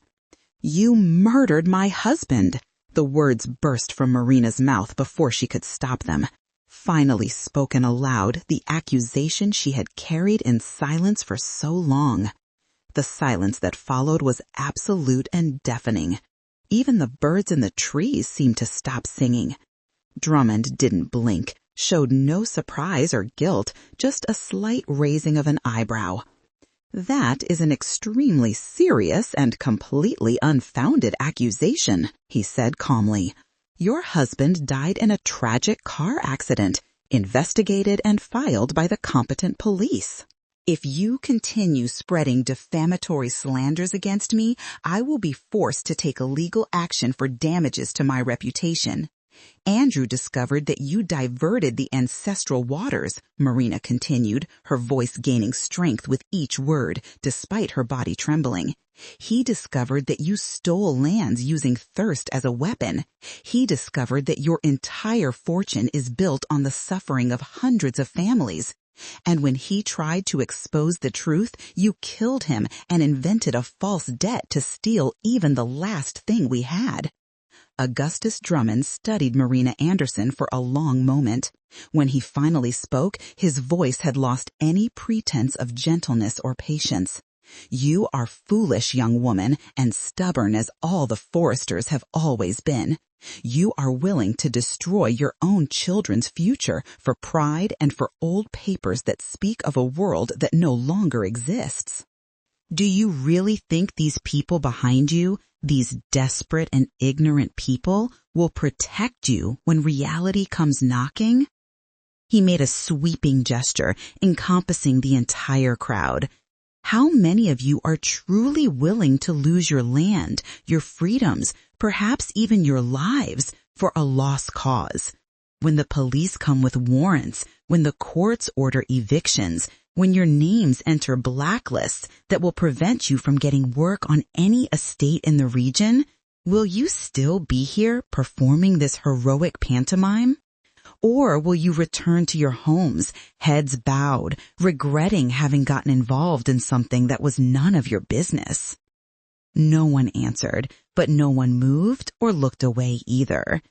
You murdered my husband. The words burst from Marina's mouth before she could stop them. Finally spoken aloud, the accusation she had carried in silence for so long. The silence that followed was absolute and deafening. Even the birds in the trees seemed to stop singing. Drummond didn't blink, showed no surprise or guilt, just a slight raising of an eyebrow. That is an extremely serious and completely unfounded accusation, he said calmly. Your husband died in a tragic car accident, investigated and filed by the competent police. If you continue spreading defamatory slanders against me, I will be forced to take legal action for damages to my reputation. Andrew discovered that you diverted the ancestral waters, Marina continued, her voice gaining strength with each word, despite her body trembling. He discovered that you stole lands using thirst as a weapon. He discovered that your entire fortune is built on the suffering of hundreds of families. And when he tried to expose the truth, you killed him and invented a false debt to steal even the last thing we had. Augustus Drummond studied Marina Anderson for a long moment. When he finally spoke, his voice had lost any pretense of gentleness or patience. You are foolish, young woman, and stubborn as all the Forresters have always been. You are willing to destroy your own children's future for pride and for old papers that speak of a world that no longer exists. Do you really think these people behind you, these desperate and ignorant people, will protect you when reality comes knocking? He made a sweeping gesture, encompassing the entire crowd. How many of you are truly willing to lose your land, your freedoms, perhaps even your lives, for a lost cause? When the police come with warrants, when the courts order evictions, when your names enter blacklists that will prevent you from getting work on any estate in the region, will you still be here performing this heroic pantomime? Or will you return to your homes, heads bowed, regretting having gotten involved in something that was none of your business? No one answered, but no one moved or looked away either.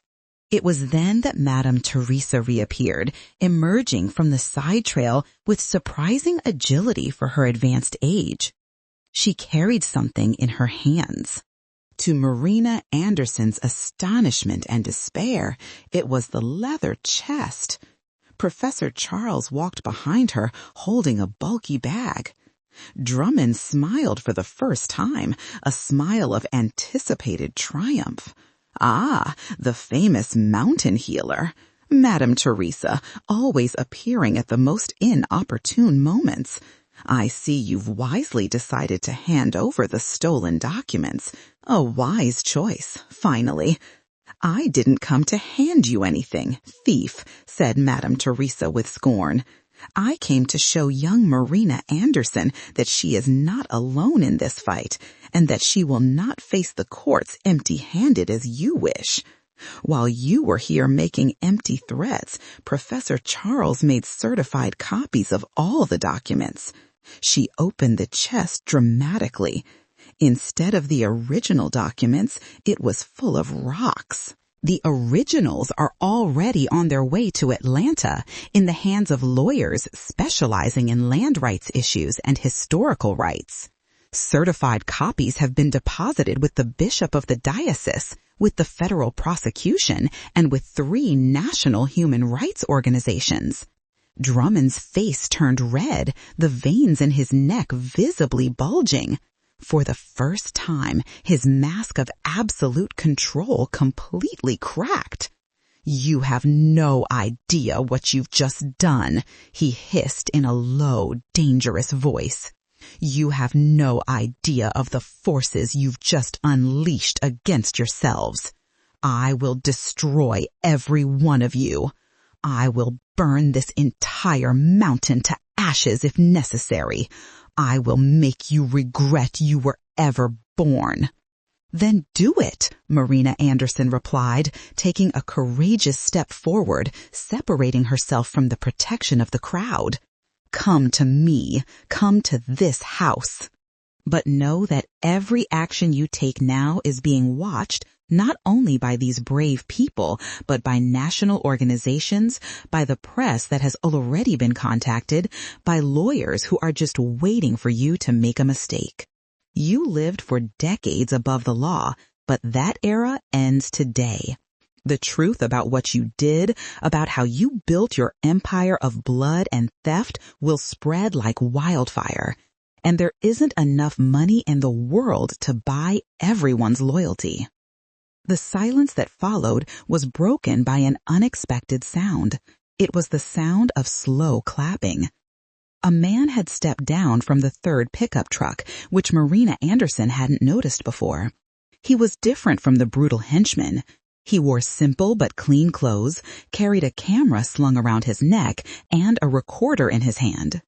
It was then that Madame Teresa reappeared, emerging from the side trail with surprising agility for her advanced age. She carried something in her hands. To Marina Anderson's astonishment and despair, it was the leather chest. Professor Charles walked behind her, holding a bulky bag. Drummond smiled for the first time, a smile of anticipated triumph. Ah, the famous mountain healer. Madame Teresa, always appearing at the most inopportune moments. I see you've wisely decided to hand over the stolen documents. A wise choice, finally. I didn't come to hand you anything, thief, said Madame Teresa with scorn. I came to show young Marina Anderson that she is not alone in this fight, and that she will not face the courts empty-handed as you wish. While you were here making empty threats, Professor Charles made certified copies of all the documents. She opened the chest dramatically. Instead of the original documents, it was full of rocks. The originals are already on their way to Atlanta in the hands of lawyers specializing in land rights issues and historical rights. Certified copies have been deposited with the bishop of the diocese, with the federal prosecution, and with 3 national human rights organizations. Drummond's face turned red, the veins in his neck visibly bulging. For the first time, his mask of absolute control completely cracked. You have no idea what you've just done, he hissed in a low, dangerous voice. You have no idea of the forces you've just unleashed against yourselves. I will destroy every one of you. I will burn this entire mountain to ashes if necessary. I will make you regret you were ever born. Then do it, Marina Anderson replied, taking a courageous step forward, separating herself from the protection of the crowd. Come to me. Come to this house. But know that every action you take now is being watched not only by these brave people, but by national organizations, by the press that has already been contacted, by lawyers who are just waiting for you to make a mistake. You lived for decades above the law, but that era ends today. The truth about what you did, about how you built your empire of blood and theft, will spread like wildfire. And there isn't enough money in the world to buy everyone's loyalty. The silence that followed was broken by an unexpected sound. It was the sound of slow clapping. A man had stepped down from the 3rd pickup truck, which Marina Anderson hadn't noticed before. He was different from the brutal henchman. He wore simple but clean clothes, carried a camera slung around his neck, and a recorder in his hand.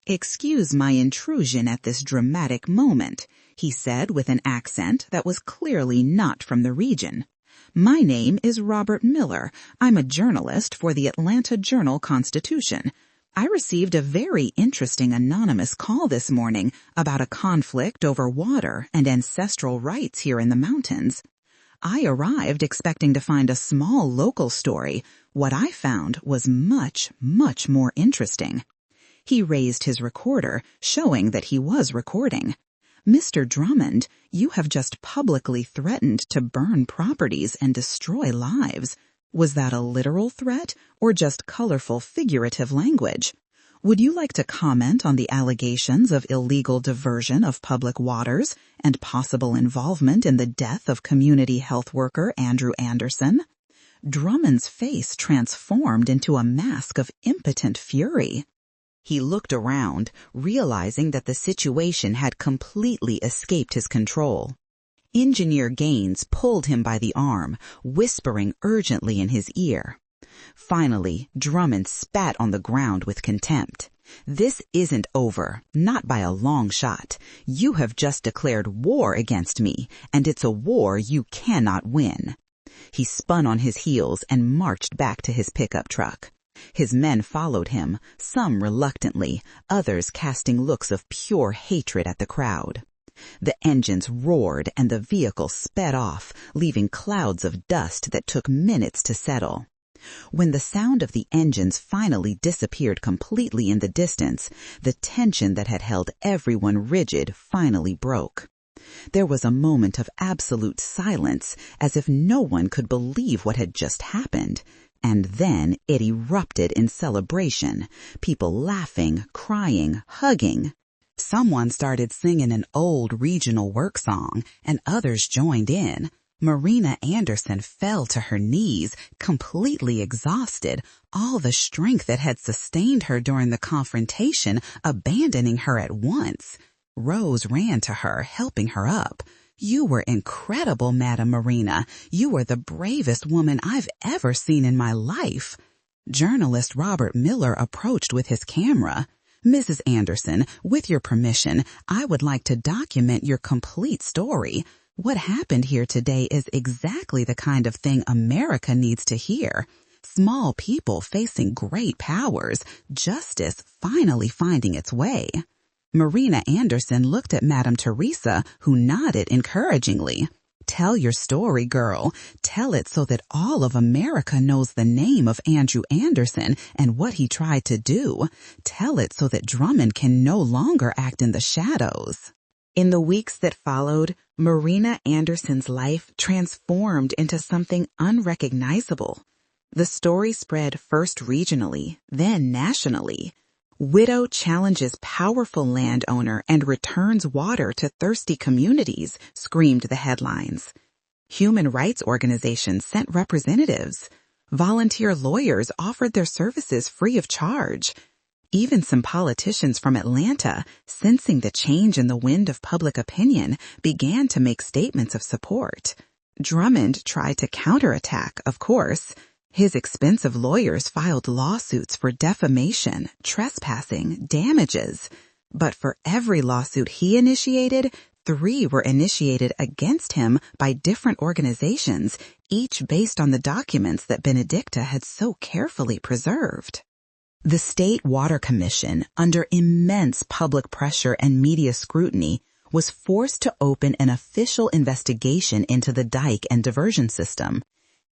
"Excuse my intrusion at this dramatic moment," he said with an accent that was clearly not from the region. "My name is Robert Miller. I'm a journalist for the Atlanta Journal-Constitution. I received a very interesting anonymous call this morning about a conflict over water and ancestral rights here in the mountains. I arrived expecting to find a small local story. What I found was much, much more interesting. He raised his recorder, showing that he was recording. Mr. Drummond, you have just publicly threatened to burn properties and destroy lives. Was that a literal threat or just colorful figurative language? Would you like to comment on the allegations of illegal diversion of public waters and possible involvement in the death of community health worker Andrew Anderson? Drummond's face transformed into a mask of impotent fury. He looked around, realizing that the situation had completely escaped his control. Engineer Gaines pulled him by the arm, whispering urgently in his ear. Finally, Drummond spat on the ground with contempt. This isn't over, not by a long shot. You have just declared war against me, and it's a war you cannot win. He spun on his heels and marched back to his pickup truck. His men followed him, some reluctantly, others casting looks of pure hatred at the crowd. The engines roared and the vehicle sped off, leaving clouds of dust that took minutes to settle. When the sound of the engines finally disappeared completely in the distance, the tension that had held everyone rigid finally broke. There was a moment of absolute silence, as if no one could believe what had just happened. And then it erupted in celebration, people laughing, crying, hugging. Someone started singing an old regional work song, and others joined in. Marina Anderson fell to her knees, completely exhausted, all the strength that had sustained her during the confrontation abandoning her at once. Rose ran to her, helping her up. "You were incredible, Madam Marina. You were the bravest woman I've ever seen in my life." Journalist Robert Miller approached with his camera. "Mrs. Anderson, with your permission, I would like to document your complete story. What happened here today is exactly the kind of thing America needs to hear. Small people facing great powers, justice finally finding its way." Marina Anderson looked at Madame Teresa, who nodded encouragingly. "Tell your story, girl. Tell it so that all of America knows the name of Andrew Anderson and what he tried to do. Tell it so that Drummond can no longer act in the shadows." In the weeks that followed, Marina Anderson's life transformed into something unrecognizable. The story spread first regionally, then nationally. "Widow challenges powerful landowner and returns water to thirsty communities," screamed the headlines. Human rights organizations sent representatives. Volunteer lawyers offered their services free of charge. Even some politicians from Atlanta, sensing the change in the wind of public opinion, began to make statements of support. Drummond tried to counterattack, of course. His expensive lawyers filed lawsuits for defamation, trespassing, damages. But for every lawsuit he initiated, 3 were initiated against him by different organizations, each based on the documents that Benedicta had so carefully preserved. The State Water Commission, under immense public pressure and media scrutiny, was forced to open an official investigation into the dike and diversion system.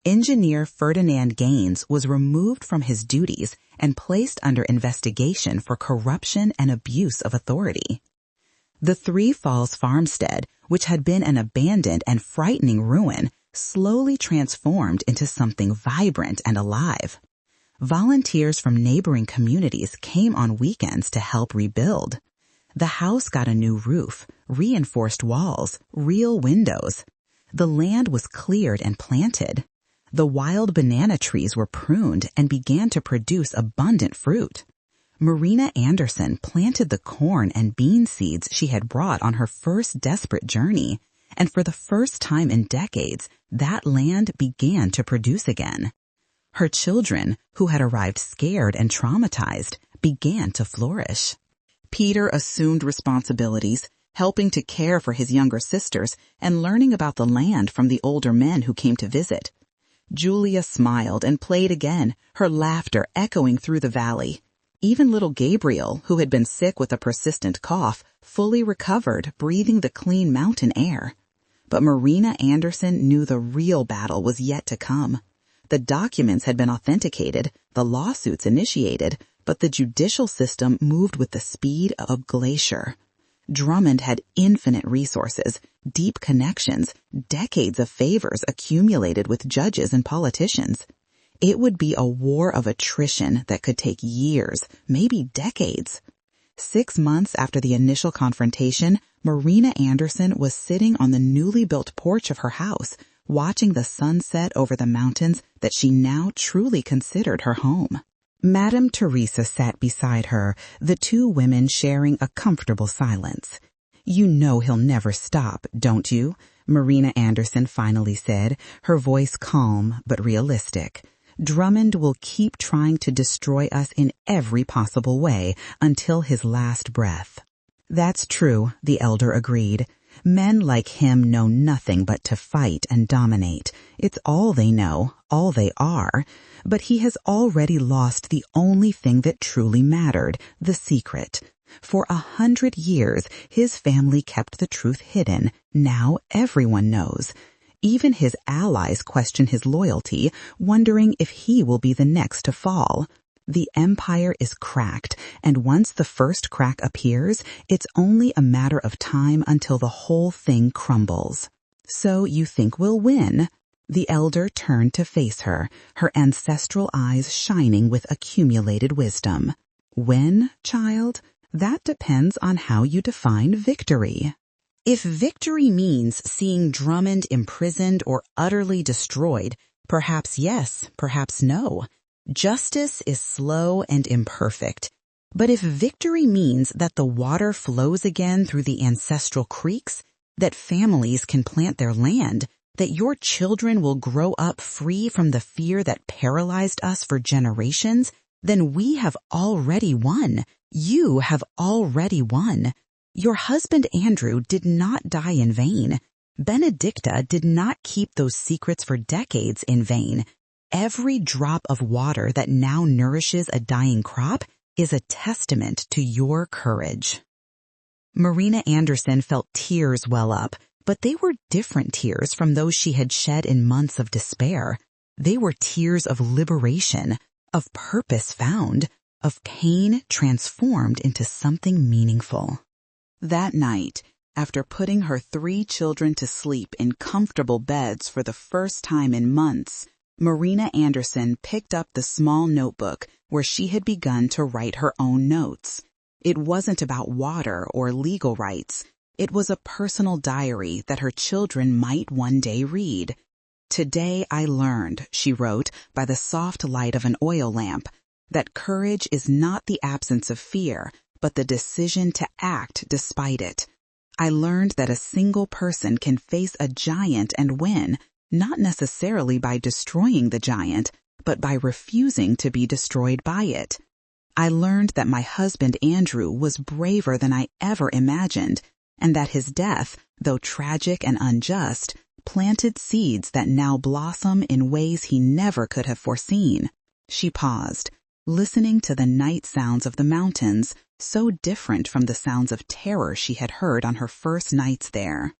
Engineer Ferdinand Gaines was removed from his duties and placed under investigation for corruption and abuse of authority. The Three Falls farmstead, which had been an abandoned and frightening ruin, slowly transformed into something vibrant and alive. Volunteers from neighboring communities came on weekends to help rebuild. The house got a new roof, reinforced walls, real windows. The land was cleared and planted. The wild banana trees were pruned and began to produce abundant fruit. Marina Anderson planted the corn and bean seeds she had brought on her first desperate journey, and for the first time in decades, that land began to produce again. Her children, who had arrived scared and traumatized, began to flourish. Peter assumed responsibilities, helping to care for his younger sisters and learning about the land from the older men who came to visit. Julia smiled and played again, her laughter echoing through the valley. Even little Gabriel, who had been sick with a persistent cough, fully recovered, breathing the clean mountain air. But Marina Anderson knew the real battle was yet to come. The documents had been authenticated, the lawsuits initiated, but the judicial system moved with the speed of a glacier. Drummond had infinite resources, deep connections, decades of favors accumulated with judges and politicians. It would be a war of attrition that could take years, maybe decades. 6 months after the initial confrontation, Marina Anderson was sitting on the newly built porch of her house, watching the sunset over the mountains that she now truly considered her home. Madame Teresa sat beside her, the two women sharing a comfortable silence. "You know he'll never stop, don't you?" Marina Anderson finally said, her voice calm but realistic. "Drummond will keep trying to destroy us in every possible way until his last breath." "That's true," the elder agreed. "Men like him know nothing but to fight and dominate. It's all they know, all they are. But he has already lost the only thing that truly mattered, the secret. For 100 years, his family kept the truth hidden. Now everyone knows. Even his allies question his loyalty, wondering if he will be the next to fall. The empire is cracked, and once the first crack appears, it's only a matter of time until the whole thing crumbles." "So you think we'll win?" The elder turned to face her, her ancestral eyes shining with accumulated wisdom. "Win, child? That depends on how you define victory." If victory means seeing Drummond imprisoned or utterly destroyed, perhaps yes, perhaps no. Justice is slow and imperfect. But if victory means that the water flows again through the ancestral creeks, that families can plant their land, that your children will grow up free from the fear that paralyzed us for generations, then we have already won. You have already won. Your husband Andrew did not die in vain. Benedicta did not keep those secrets for decades in vain. Every drop of water that now nourishes a dying crop is a testament to your courage. Marina Anderson felt tears well up, but they were different tears from those she had shed in months of despair. They were tears of liberation, of purpose found, of pain transformed into something meaningful. That night, after putting her 3 children to sleep in comfortable beds for the first time in months, Marina Anderson picked up the small notebook where she had begun to write her own notes. It wasn't about water or legal rights. It was a personal diary that her children might one day read. "Today I learned," she wrote by the soft light of an oil lamp, "that courage is not the absence of fear, but the decision to act despite it. I learned that a single person can face a giant and win, not necessarily by destroying the giant, but by refusing to be destroyed by it. I learned that my husband Andrew was braver than I ever imagined, and that his death, though tragic and unjust, planted seeds that now blossom in ways he never could have foreseen." She paused, listening to the night sounds of the mountains, so different from the sounds of terror she had heard on her first nights there.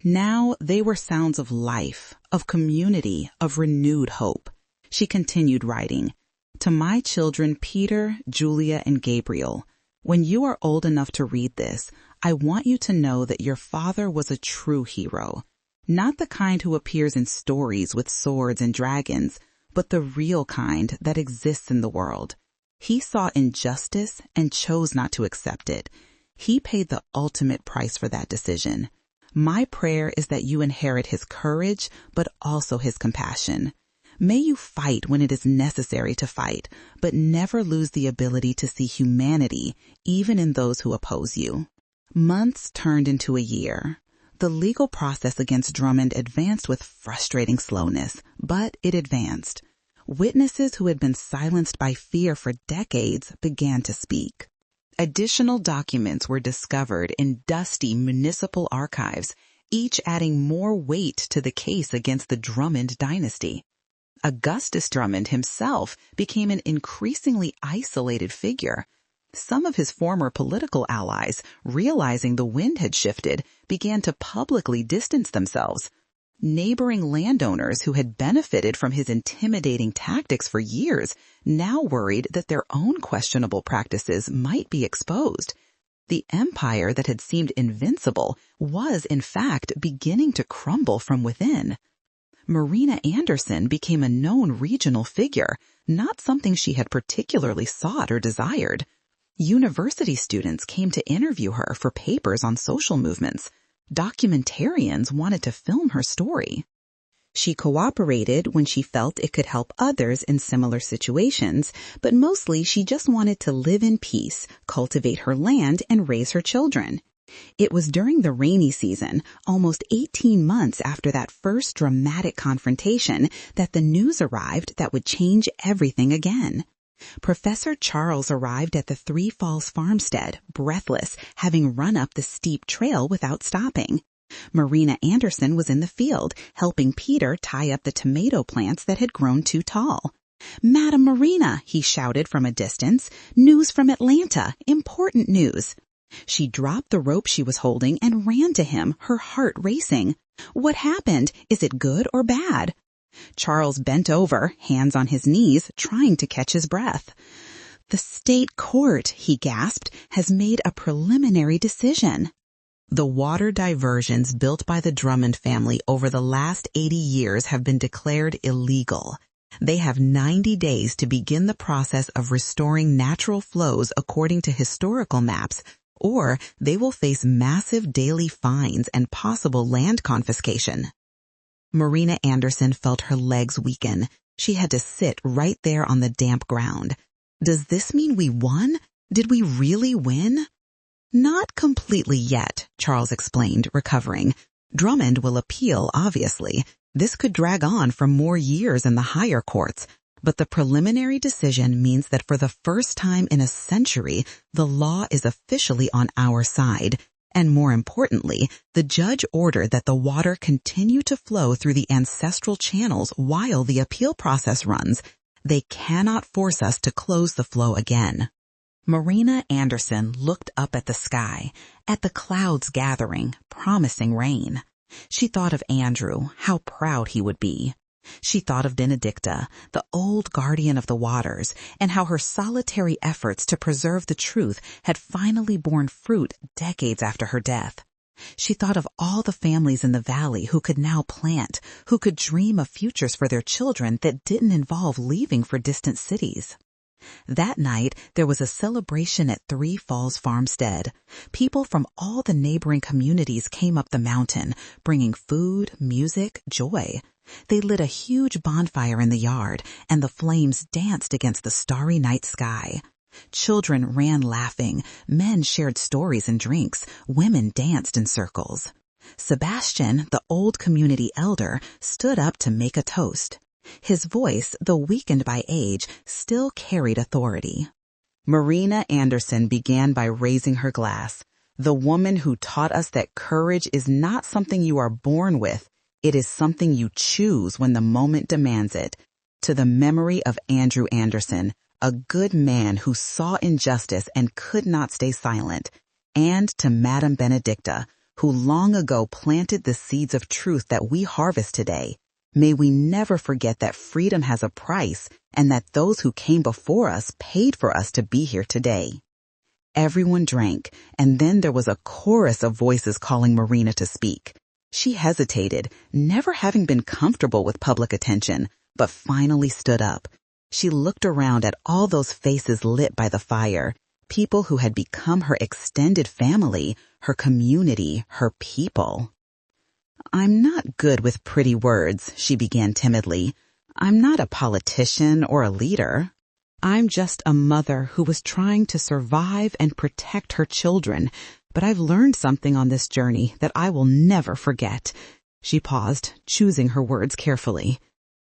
Now they were sounds of life, of community, of renewed hope. She continued writing, "To my children Peter, Julia, and Gabriel, when you are old enough to read this, I want you to know that your father was a true hero. Not the kind who appears in stories with swords and dragons, but the real kind that exists in the world. He saw injustice and chose not to accept it. He paid the ultimate price for that decision. My prayer is that you inherit his courage, but also his compassion. May you fight when it is necessary to fight, but never lose the ability to see humanity, even in those who oppose you." Months turned into a year. The legal process against Drummond advanced with frustrating slowness, but it advanced. Witnesses who had been silenced by fear for decades began to speak. Additional documents were discovered in dusty municipal archives, each adding more weight to the case against the Drummond dynasty. Augustus Drummond himself became an increasingly isolated figure. Some of his former political allies, realizing the wind had shifted, began to publicly distance themselves. Neighboring landowners who had benefited from his intimidating tactics for years now worried that their own questionable practices might be exposed. The empire that had seemed invincible was, in fact, beginning to crumble from within. Marina Anderson became a known regional figure, not something she had particularly sought or desired. University students came to interview her for papers on social movements. Documentarians wanted to film her story. She cooperated when she felt it could help others in similar situations, but mostly she just wanted to live in peace, cultivate her land, and raise her children. It was during the rainy season, almost 18 months after that first dramatic confrontation, that the news arrived that would change everything again. Professor Charles arrived at the Three Falls farmstead, breathless, having run up the steep trail without stopping. Marina Anderson was in the field, helping Peter tie up the tomato plants that had grown too tall. "Madam Marina," he shouted from a distance, "news from Atlanta, important news." She dropped the rope she was holding and ran to him, her heart racing. "What happened? Is it good or bad?" Charles bent over, hands on his knees, trying to catch his breath. "The state court," he gasped, "has made a preliminary decision." The water diversions built by the Drummond family over the last 80 years have been declared illegal. They have 90 days to begin the process of restoring natural flows according to historical maps, or they will face massive daily fines and possible land confiscation. Marina Anderson felt her legs weaken. She had to sit right there on the damp ground. Does this mean we won? Did we really win? Not completely yet, Charles explained, recovering. Drummond will appeal, obviously. This could drag on for more years in the higher courts. But the preliminary decision means that for the first time in a century, the law is officially on our side. And more importantly, the judge ordered that the water continue to flow through the ancestral channels while the appeal process runs. They cannot force us to close the flow again. Marina Anderson looked up at the sky, at the clouds gathering, promising rain. She thought of Andrew, how proud he would be. She thought of Benedicta, the old guardian of the waters, and how her solitary efforts to preserve the truth had finally borne fruit decades after her death. She thought of all the families in the valley who could now plant, who could dream of futures for their children that didn't involve leaving for distant cities. That night, there was a celebration at Three Falls Farmstead. People from all the neighboring communities came up the mountain, bringing food, music, joy. They lit a huge bonfire in the yard, and the flames danced against the starry night sky. Children ran laughing, men shared stories and drinks, women danced in circles. Sebastian, the old community elder, stood up to make a toast. His voice, though weakened by age, still carried authority. Marina Anderson began by raising her glass. The woman who taught us that courage is not something you are born with. It is something you choose when the moment demands it. To the memory of Andrew Anderson, a good man who saw injustice and could not stay silent. And to Madame Benedicta, who long ago planted the seeds of truth that we harvest today. May we never forget that freedom has a price and that those who came before us paid for us to be here today. Everyone drank, and then there was a chorus of voices calling Marina to speak. She hesitated, never having been comfortable with public attention, but finally stood up. She looked around at all those faces lit by the fire, people who had become her extended family, her community, her people. "I'm not good with pretty words," she began timidly. "I'm not a politician or a leader. I'm just a mother who was trying to survive and protect her children, but I've learned something on this journey that I will never forget." She paused, choosing her words carefully.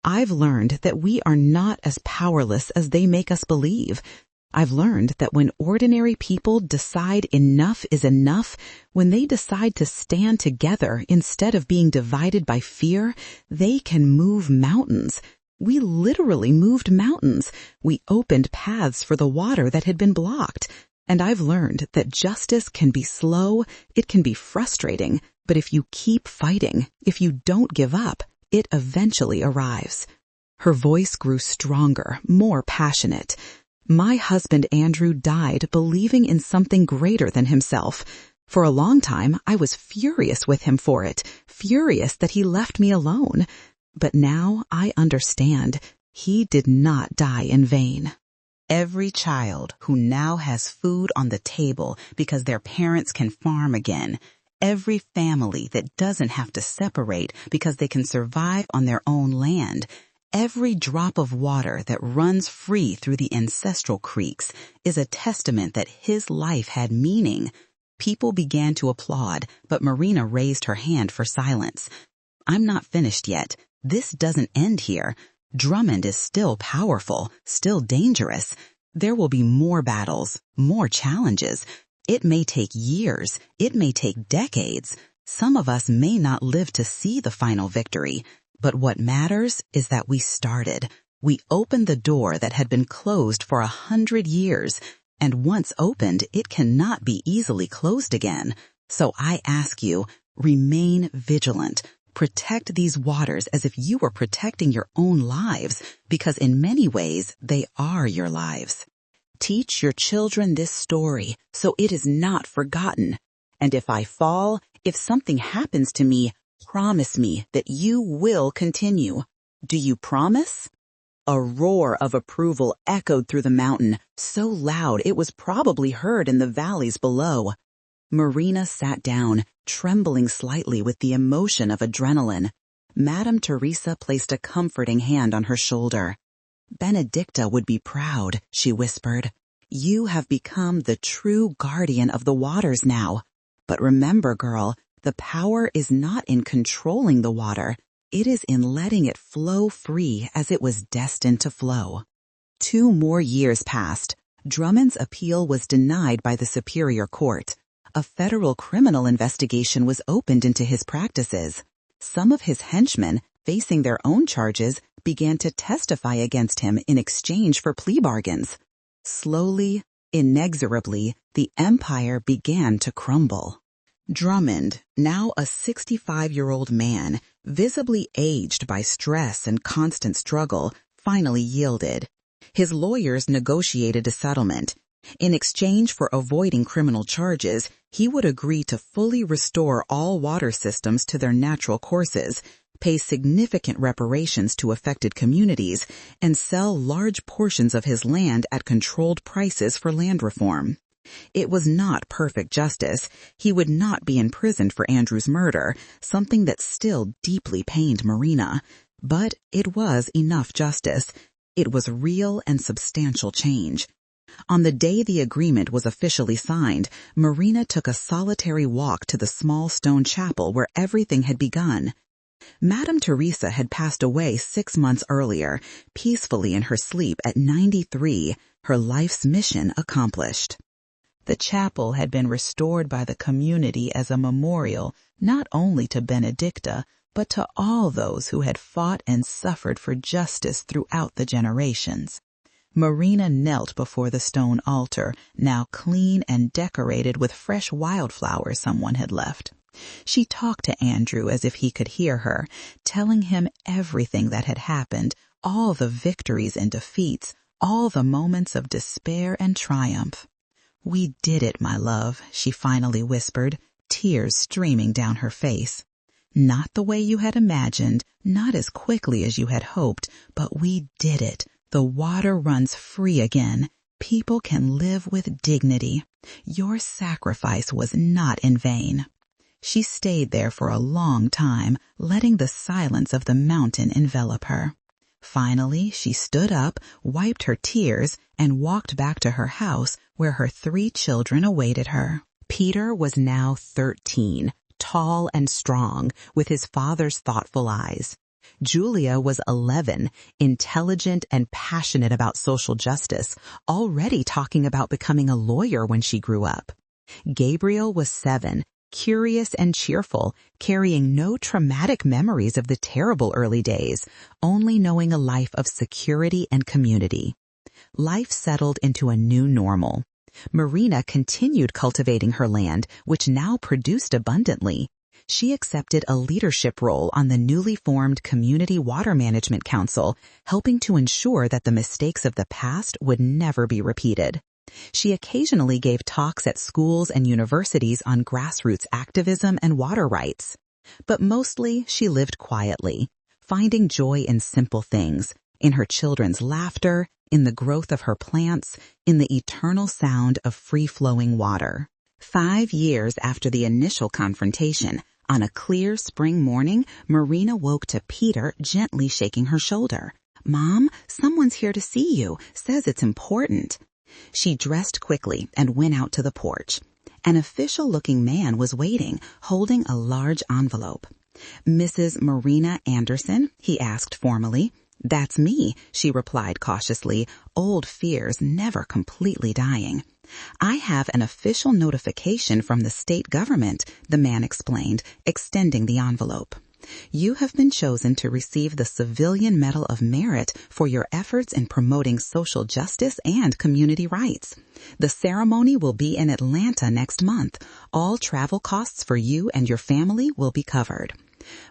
"I've learned that we are not as powerless as they make us believe. I've learned that when ordinary people decide enough is enough, when they decide to stand together instead of being divided by fear, they can move mountains. We literally moved mountains. We opened paths for the water that had been blocked. And I've learned that justice can be slow, it can be frustrating, but if you keep fighting, if you don't give up, it eventually arrives. Her voice grew stronger, more passionate. My husband Andrew died believing in something greater than himself. For a long time, I was furious with him for it, furious that he left me alone. But now I understand. He did not die in vain. Every child who now has food on the table because their parents can farm again, every family that doesn't have to separate because they can survive on their own land, every drop of water that runs free through the ancestral creeks is a testament that his life had meaning. People began to applaud, but Marina raised her hand for silence. I'm not finished yet. This doesn't end here. Drummond is still powerful, still dangerous. There will be more battles, more challenges. It may take years. It may take decades. Some of us may not live to see the final victory. But what matters is that we started. We opened the door that had been closed for 100 years. And once opened, it cannot be easily closed again. So I ask you, remain vigilant. Protect these waters as if you were protecting your own lives, because in many ways, they are your lives. Teach your children this story so it is not forgotten. And if I fall, if something happens to me, promise me that you will continue. Do you promise? A roar of approval echoed through the mountain, so loud it was probably heard in the valleys below. Marina sat down, trembling slightly with the emotion of adrenaline. Madame Teresa placed a comforting hand on her shoulder. Benedicta would be proud, she whispered. You have become the true guardian of the waters now. But remember, girl, the power is not in controlling the water. It is in letting it flow free as it was destined to flow. 2 more years passed. Drummond's appeal was denied by the Superior Court. A federal criminal investigation was opened into his practices. Some of his henchmen, facing their own charges, began to testify against him in exchange for plea bargains. Slowly, inexorably, the empire began to crumble. Drummond, now a 65-year-old man, visibly aged by stress and constant struggle, finally yielded. His lawyers negotiated a settlement. In exchange for avoiding criminal charges, he would agree to fully restore all water systems to their natural courses, pay significant reparations to affected communities, and sell large portions of his land at controlled prices for land reform. It was not perfect justice. He would not be imprisoned for Andrew's murder, something that still deeply pained Marina. But it was enough justice. It was real and substantial change. On the day the agreement was officially signed, Marina took a solitary walk to the small stone chapel where everything had begun. Madame Teresa had passed away 6 months earlier, peacefully in her sleep at 93, her life's mission accomplished. The chapel had been restored by the community as a memorial not only to Benedicta, but to all those who had fought and suffered for justice throughout the generations. Marina knelt before the stone altar, now clean and decorated with fresh wildflowers someone had left. She talked to Andrew as if he could hear her, telling him everything that had happened, all the victories and defeats, all the moments of despair and triumph. "We did it, my love," she finally whispered, tears streaming down her face. "Not the way you had imagined, not as quickly as you had hoped, but we did it. The water runs free again. People can live with dignity. Your sacrifice was not in vain." She stayed there for a long time, letting the silence of the mountain envelop her. Finally, she stood up, wiped her tears, and walked back to her house where her 3 children awaited her. Peter was now 13, tall and strong, with his father's thoughtful eyes. Julia was 11, intelligent and passionate about social justice, already talking about becoming a lawyer when she grew up. Gabriel was 7, curious and cheerful, carrying no traumatic memories of the terrible early days, only knowing a life of security and community. Life settled into a new normal. Marina continued cultivating her land, which now produced abundantly. She accepted a leadership role on the newly formed Community Water Management Council, helping to ensure that the mistakes of the past would never be repeated. She occasionally gave talks at schools and universities on grassroots activism and water rights. But mostly, she lived quietly, finding joy in simple things, in her children's laughter, in the growth of her plants, in the eternal sound of free-flowing water. 5 years after the initial confrontation, on a clear spring morning, Marina woke to Peter gently shaking her shoulder. "Mom, someone's here to see you, says it's important." She dressed quickly and went out to the porch. An official-looking man was waiting, holding a large envelope. "Mrs. Marina Anderson?" he asked formally. "That's me," she replied cautiously, old fears never completely dying. "I have an official notification from the state government," the man explained, extending the envelope. "You have been chosen to receive the Civilian Medal of Merit for your efforts in promoting social justice and community rights. The ceremony will be in Atlanta next month. All travel costs for you and your family will be covered."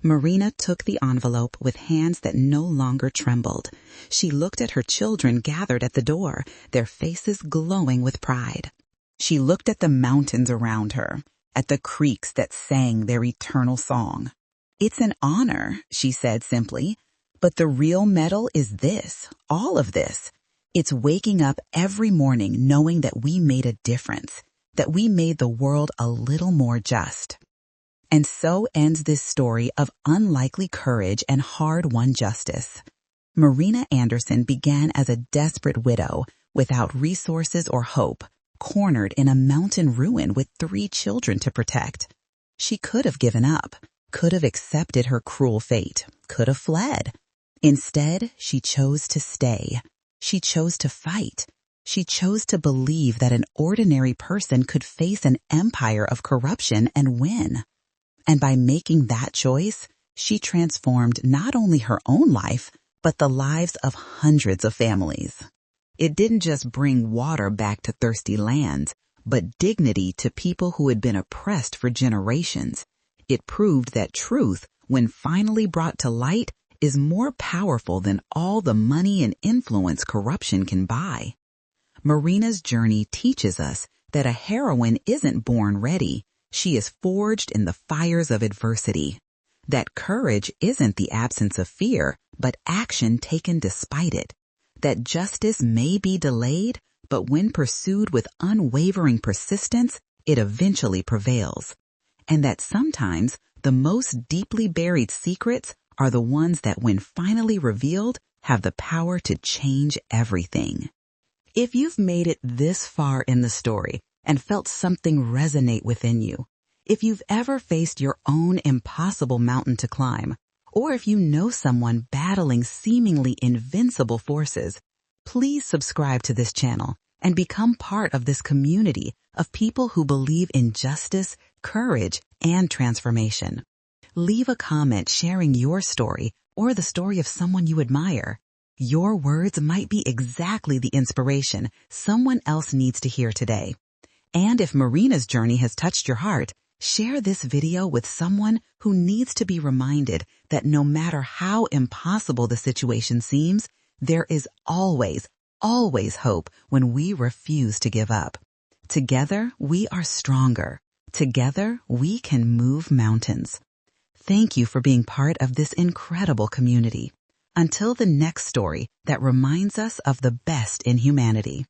Marina took the envelope with hands that no longer trembled. She looked at her children gathered at the door, their faces glowing with pride. She looked at the mountains around her, at the creeks that sang their eternal song. "It's an honor," she said simply, "but the real medal is this, all of this. It's waking up every morning knowing that we made a difference, that we made the world a little more just." And so ends this story of unlikely courage and hard-won justice. Marina Anderson began as a desperate widow, without resources or hope, cornered in a mountain ruin with 3 children to protect. She could have given up, could have accepted her cruel fate, could have fled. Instead, she chose to stay. She chose to fight. She chose to believe that an ordinary person could face an empire of corruption and win. And by making that choice, she transformed not only her own life, but the lives of hundreds of families. It didn't just bring water back to thirsty lands, but dignity to people who had been oppressed for generations. It proved that truth, when finally brought to light, is more powerful than all the money and influence corruption can buy. Marina's journey teaches us that a heroine isn't born ready. She is forged in the fires of adversity. That courage isn't the absence of fear, but action taken despite it. That justice may be delayed, but when pursued with unwavering persistence, it eventually prevails. And that sometimes the most deeply buried secrets are the ones that, when finally revealed, have the power to change everything. If you've made it this far in the story and felt something resonate within you, if you've ever faced your own impossible mountain to climb, or if you know someone battling seemingly invincible forces, please subscribe to this channel and become part of this community of people who believe in justice, courage, and transformation. Leave a comment sharing your story or the story of someone you admire. Your words might be exactly the inspiration someone else needs to hear today. And if Marina's journey has touched your heart, share this video with someone who needs to be reminded that no matter how impossible the situation seems, there is always, always hope when we refuse to give up. Together, we are stronger. Together, we can move mountains. Thank you for being part of this incredible community. Until the next story that reminds us of the best in humanity.